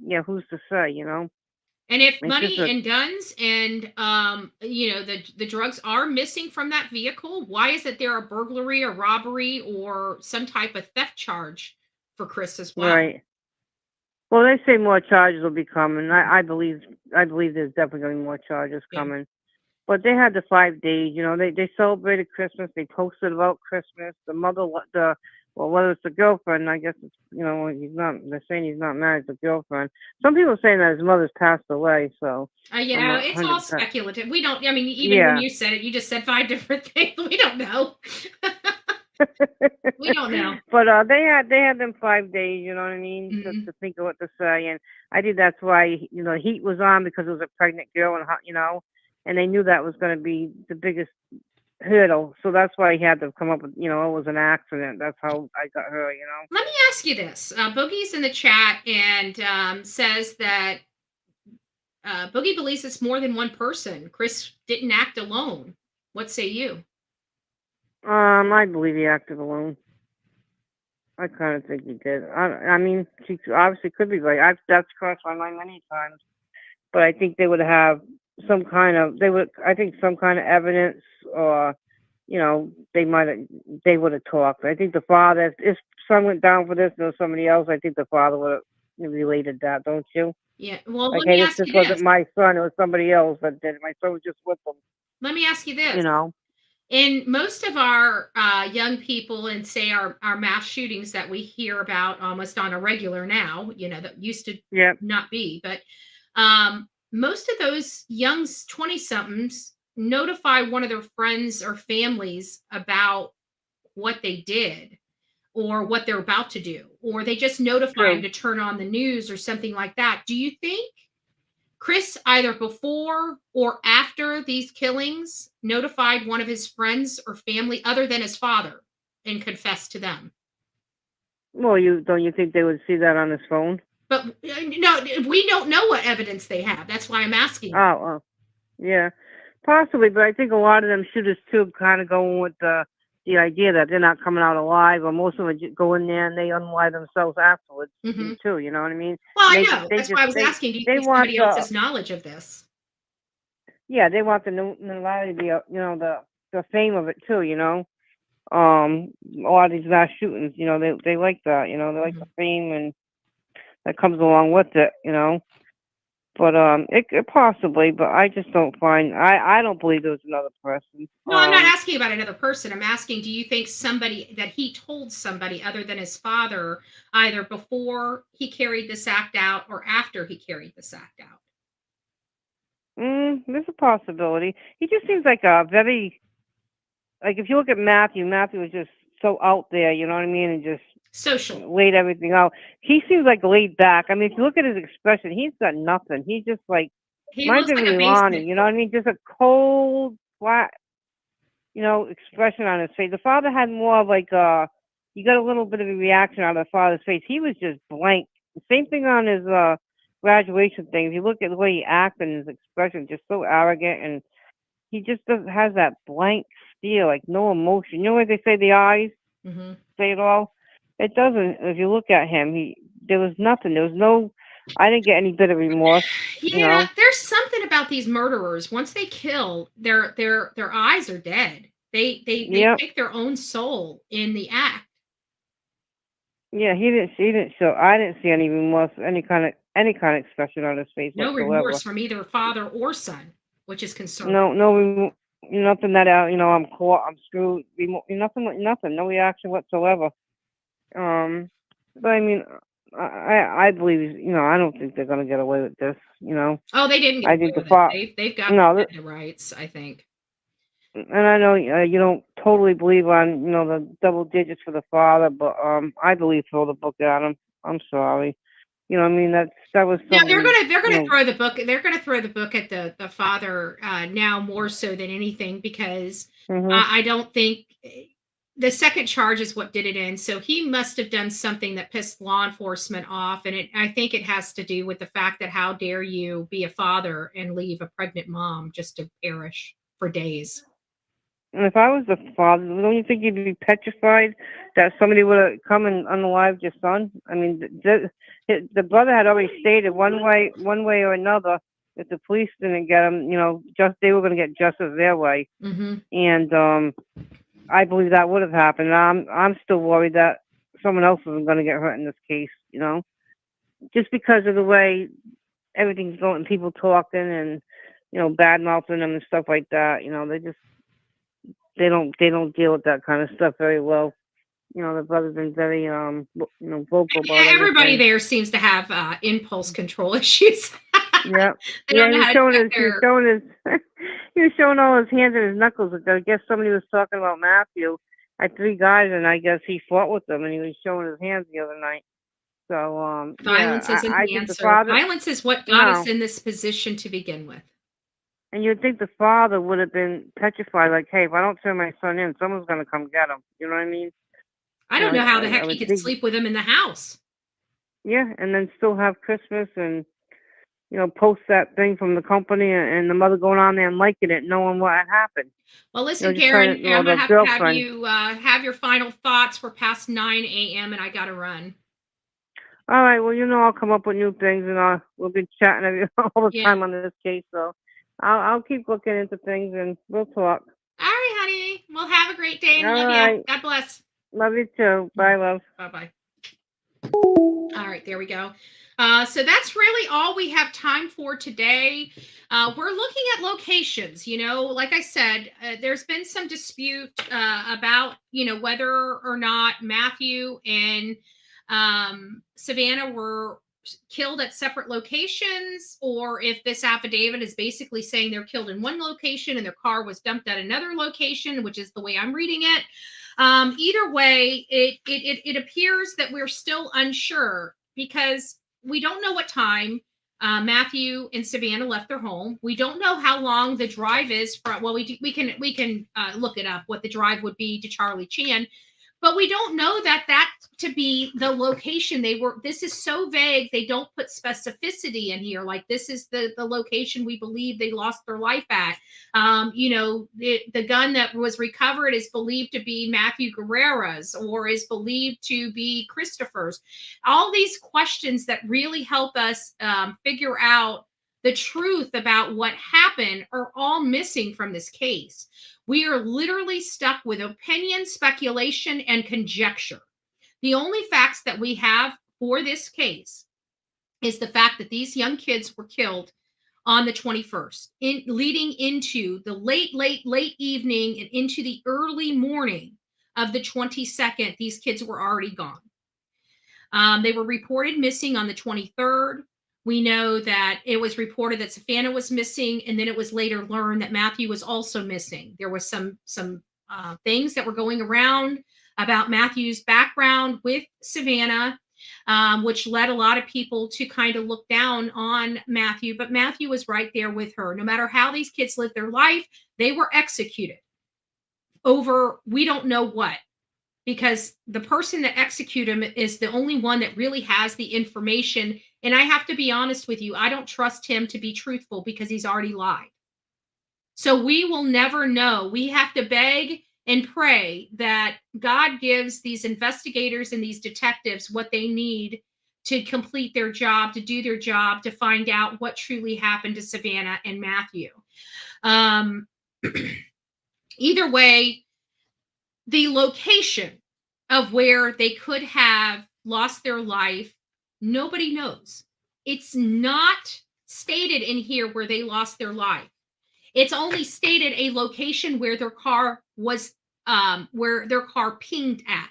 U: yeah, who's to say?
D: And if
U: It's
D: money
U: just
D: and guns and the drugs are missing from that vehicle, why is it there a burglary or robbery or some type of theft charge for Chris as well?
U: right. Well, they say more charges will be coming. I believe there's definitely going to be more charges coming. But they had the 5 days. They celebrated Christmas. They posted about Christmas. The mother, whether it's the girlfriend, I guess it's he's not. They're saying he's not married to the girlfriend. Some people are saying that his mother's passed away. So
D: Yeah, it's all
U: 100%.
D: speculative. We don't. I mean, even when you said it, you just said 5 different things. We don't know. We don't know.
U: But they had them 5 days. You know what I mean? To think of what to say, and I think that's why heat was on because it was a pregnant girl, and and they knew that was going to be the biggest hurdle. So that's why he had to come up with it was an accident. That's how I got her.
D: Let me ask you this. Boogie's in the chat and says that Boogie believes it's more than one person. Chris didn't act alone. What say you?
U: I believe he acted alone. I kind of think he did. I mean, she obviously could be right. That's crossed my mind many times. But I think they would have some kind of some kind of evidence, or they would have talked. I think the father, if son went down for this, or somebody else, I think the father would have related that, don't you?
D: Yeah. Well,
U: Like,
D: let me
U: hey,
D: ask
U: this
D: you
U: wasn't
D: this.
U: my son; it was somebody else that did it. My son was just with them.
D: Let me ask you this. in most of our young people and say our mass shootings that we hear about almost on a regular now, that used to not be, but most of those young 20 somethings notify one of their friends or families about what they did or what they're about to do, or they just notify them to turn on the news or something like that. Do you think Chris, either before or after these killings, notified one of his friends or family other than his father and confessed to them?
U: Well, don't you think they would see that on his phone?
D: But no, we don't know what evidence they have. That's why I'm asking.
U: Oh, yeah, possibly. But I think a lot of them shooters too kind of going with the idea that they're not coming out alive, or most of them go in there and they unalive themselves afterwards too. You know what I mean?
D: Well,
U: And
D: I know. That's why I was asking. Do you
U: they
D: think
U: want
D: somebody else has knowledge of this?
U: Yeah, they want the notoriety, the fame of it too. A lot of these mass shootings, they like that. They like the fame and that comes along with it. But it could possibly, but I just don't find. I don't believe there was another person.
D: No, I'm not asking about another person. I'm asking, do you think somebody that he told somebody other than his father, either before he carried this act out or after he carried this act out?
U: There's a possibility. He just seems like a very, if you look at Matthew was just so out there, you know what I mean, and just
D: social,
U: laid everything out. He seems like laid back. I mean, if you look at his expression, he's got nothing. He's just like,
D: He
U: reminds
D: looks
U: me
D: like
U: of
D: a
U: Milani,
D: basement.
U: you know what I mean? Just a cold, flat, expression on his face. The father had more of like you got a little bit of a reaction on the father's face. He was just blank. The same thing on his graduation thing. If you look at the way he acted and his expression, just so arrogant, and he just has that blank stare, like no emotion. You know what they say, the eyes say it all? It doesn't. If you look at him, there was nothing. There was no. I didn't get any bit of remorse.
D: Yeah, there's something about these murderers. Once they kill, their eyes are dead. They take their own soul in the act.
U: Yeah, he didn't show. I didn't see any remorse, any kind of expression on his face
D: No
U: whatsoever.
D: remorse from either father or son, which is concerning.
U: No, nothing that I'm caught, I'm screwed. Nothing, no reaction whatsoever. But I mean, I believe, I don't think they're gonna get away with this.
D: Oh, they didn't get
U: I
D: away
U: think
D: with it. They've got the rights, I think.
U: And I know you don't totally believe on the double digits for the father, but I believe throw the book at him. I'm sorry. I mean that was
D: Yeah,
U: something.
D: they're gonna throw the book. They're gonna throw the book at the father now more so than anything because I don't think the second charge is what did it in. So he must have done something that pissed law enforcement off, and I think it has to do with the fact that how dare you be a father and leave a pregnant mom just to perish for days.
U: And if I was the father, don't you think you'd be petrified that somebody would have come and unalived your son? I mean, the brother had already stated one way or another, if the police didn't get him, they were going to get justice their way. And I believe that would have happened. I'm still worried that someone else isn't going to get hurt in this case. Just because of the way everything's going, people talking and bad mouthing them and stuff like that. They don't deal with that kind of stuff very well. The brother's been very vocal about everything.
D: Everybody there seems to have impulse control issues.
U: Yeah.
D: They don't know how to check
U: he was showing all his hands and his knuckles. I guess somebody was talking about Matthew. I had 3 guys, and I guess he fought with them, and he was showing his hands the other night. So
D: violence isn't the answer. Violence is what got us in this position to begin with.
U: And you'd think the father would have been petrified, like, hey, if I don't turn my son in, someone's going to come get him. You know what I mean?
D: I don't know how the heck he could sleep with him in the house.
U: Yeah, and then still have Christmas and, post that thing from the company and the mother going on there and liking it, knowing what had happened.
D: Well, listen, Karen, I'm going to have you have your final thoughts. We're past 9 a.m. and I got to run.
U: All right, well, I'll come up with new things, and we'll be chatting all the time on this case, so I'll keep looking into things, and we'll talk.
D: All right, honey. Well, have a great day, and
U: All
D: love
U: right.
D: you. God bless.
U: Love you, too. Bye, love.
D: Bye-bye. All right, there we go. So that's really all we have time for today. We're looking at locations. Like I said, there's been some dispute about, whether or not Matthew and Savanah were killed at separate locations, or if this affidavit is basically saying they're killed in one location and their car was dumped at another location, which is the way I'm reading it. Either way, it appears that we're still unsure because we don't know what time Matthew and Savanah left their home. We don't know how long the drive is from. Well, we can look it up what the drive would be to Charlie Chan, but we don't know that to be the location they were. This is so vague. They don't put specificity in here. Like, this is the location we believe they lost their life at. The gun that was recovered is believed to be Matthew Guerra's, or is believed to be Christopher's. All these questions that really help us figure out the truth about what happened are all missing from this case. We are literally stuck with opinion, speculation, and conjecture. The only facts that we have for this case is the fact that these young kids were killed on the 21st, leading into the late evening and into the early morning of the 22nd. These kids were already gone. They were reported missing on the 23rd. We know that it was reported that Savanah was missing, and then it was later learned that Matthew was also missing. There was some things that were going around about Matthew's background with Savanah, which led a lot of people to kind of look down on Matthew. But Matthew was right there with her. No matter how these kids lived their life, they were executed over we don't know what. Because the person that executed him is the only one that really has the information. And I have to be honest with you, I don't trust him to be truthful because he's already lied. So we will never know. We have to beg and pray that God gives these investigators and these detectives what they need to complete their job, to do their job, to find out what truly happened to Savanah and Matthew. Either way, the location of where they could have lost their life, nobody knows. It's not stated in here where they lost their life. It's only stated a location where their car was, where their car pinged at.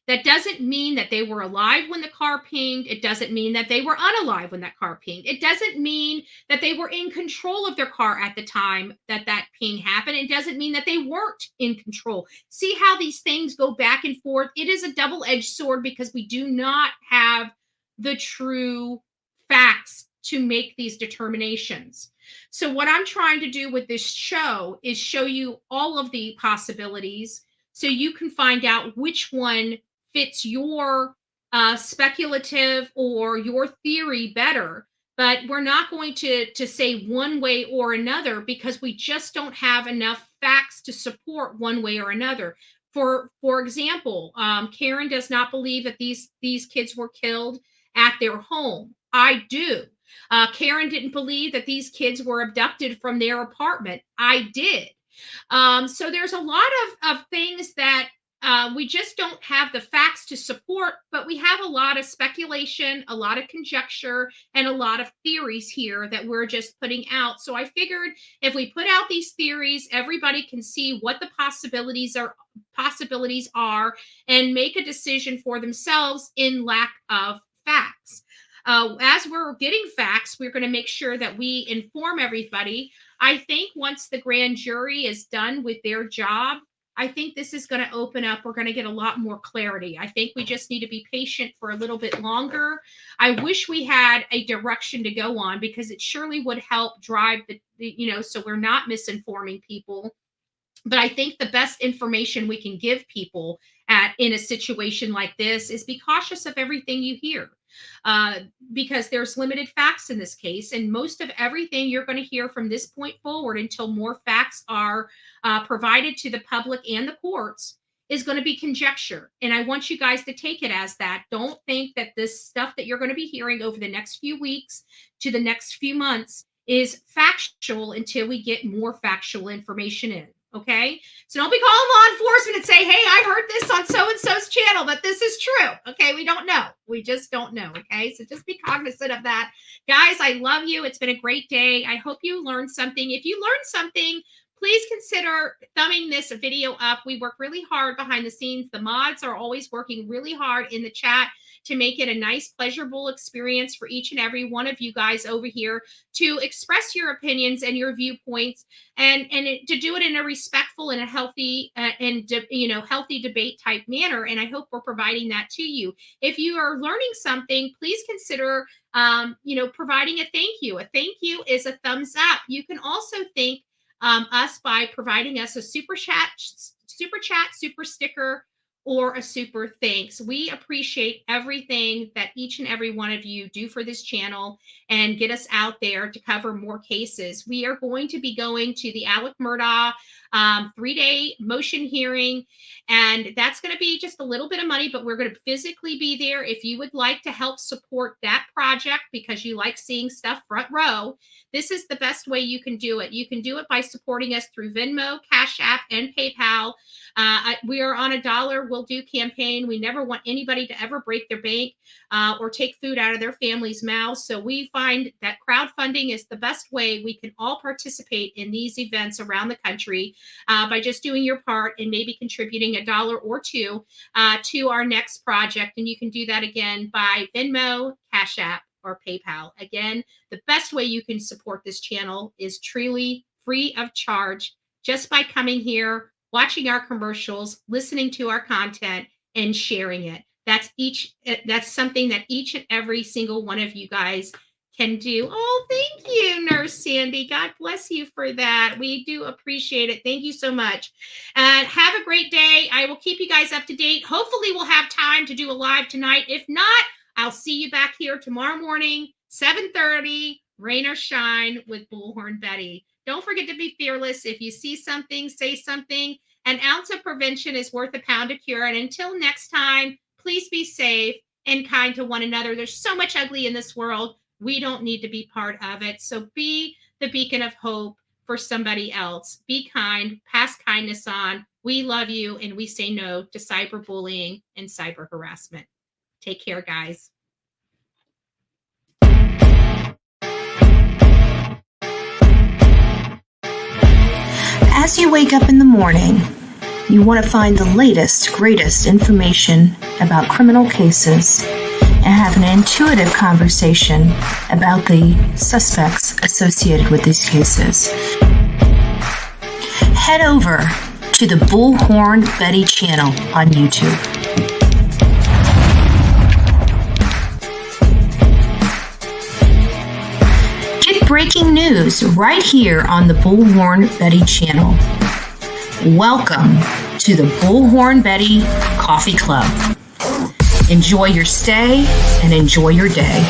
D: That doesn't mean that they were alive when the car pinged. It doesn't mean that they were unalive when that car pinged. It doesn't mean that they were in control of their car at the time that ping happened. It doesn't mean that they weren't in control. See how these things go back and forth? It is a double-edged sword because we do not have the true facts to make these determinations. So what I'm trying to do with this show is show you all of the possibilities so you can find out which one fits your speculative or your theory better. But we're not going to say one way or another because we just don't have enough facts to support one way or another. For example, Karen does not believe that these kids were killed at their home. I do. Karen didn't believe that these kids were abducted from their apartment. I did. So there's a lot of things that we just don't have the facts to support, but we have a lot of speculation, a lot of conjecture, and a lot of theories here that we're just putting out. So I figured if we put out these theories, everybody can see what the possibilities are and make a decision for themselves in lack of facts. As we're getting facts, we're going to make sure that we inform everybody. I think once the grand jury is done with their job, I think this is going to open up. We're going to get a lot more clarity. I think we just need to be patient for a little bit longer. I wish we had a direction to go on because it surely would help drive so we're not misinforming people. But I think the best information we can give people in a situation like this is be cautious of everything you hear. Because there's limited facts in this case, and most of everything you're going to hear from this point forward until more facts are provided to the public and the courts is going to be conjecture. And I want you guys to take it as that. Don't think that this stuff that you're going to be hearing over the next few weeks to the next few months is factual until we get more factual information in. Okay? So don't be calling law enforcement and say, hey, I heard this on so-and-so's channel.
B: channel, but this is true. Okay, we don't know. We just don't know. Okay, so just be cognizant of that. Guys, I love you. It's been a great day. I hope you learned something. If you learned something, please consider thumbing this video up. We work really hard behind the scenes. The mods are always working really hard in the chat to make it a nice, pleasurable experience for each and every one of you guys over here to express your opinions and your viewpoints, and to do it in a respectful and a healthy healthy debate type manner. And I hope we're providing that to you. If you are learning something, please consider providing a thank you. A thank you is a thumbs up. You can also thank us by providing us a super chat, super sticker, or a super thanks. We appreciate everything that each and every one of you do for this channel and get us out there to cover more cases. We are going to be going to the Alec Murdaugh 3-day motion hearing, and that's going to be just a little bit of money, but we're going to physically be there. If you would like to help support that project because you like seeing stuff front row, this is the best way you can do it. You can do it by supporting us through Venmo, Cash App, and PayPal. We are on a $1 will do campaign. We never want anybody to ever break their bank or take food out of their family's mouths. So we find that crowdfunding is the best way we can all participate in these events around the country by just doing your part and maybe contributing $1 or $2 to our next project. And you can do that again by Venmo, Cash App, or PayPal. Again, the best way you can support this channel is truly free of charge, just by coming here, watching our commercials, listening to our content, and sharing it. That's something that each and every single one of you guys can do. Oh, thank you, Nurse Sandy. God bless you for that. We do appreciate it. Thank you so much. And have a great day. I will keep you guys up to date. Hopefully we'll have time to do a live tonight. If not, I'll see you back here tomorrow morning, 7:30, rain or shine, with Bullhorn Betty. Don't forget to be fearless. If you see something, say something. An ounce of prevention is worth a pound of cure. And until next time, please be safe and kind to one another. There's so much ugly in this world. We don't need to be part of it. So be the beacon of hope for somebody else. Be kind, pass kindness on. We love you, and we say no to cyberbullying and cyber harassment. Take care, guys.
H: As you wake up in the morning, you want to find the latest, greatest information about criminal cases and have an intuitive conversation about the suspects associated with these cases. Head over to the Bullhorn Betty channel on YouTube. Get breaking news right here on the Bullhorn Betty channel. Welcome to the Bullhorn Betty Coffee Club. Enjoy your stay and enjoy your day.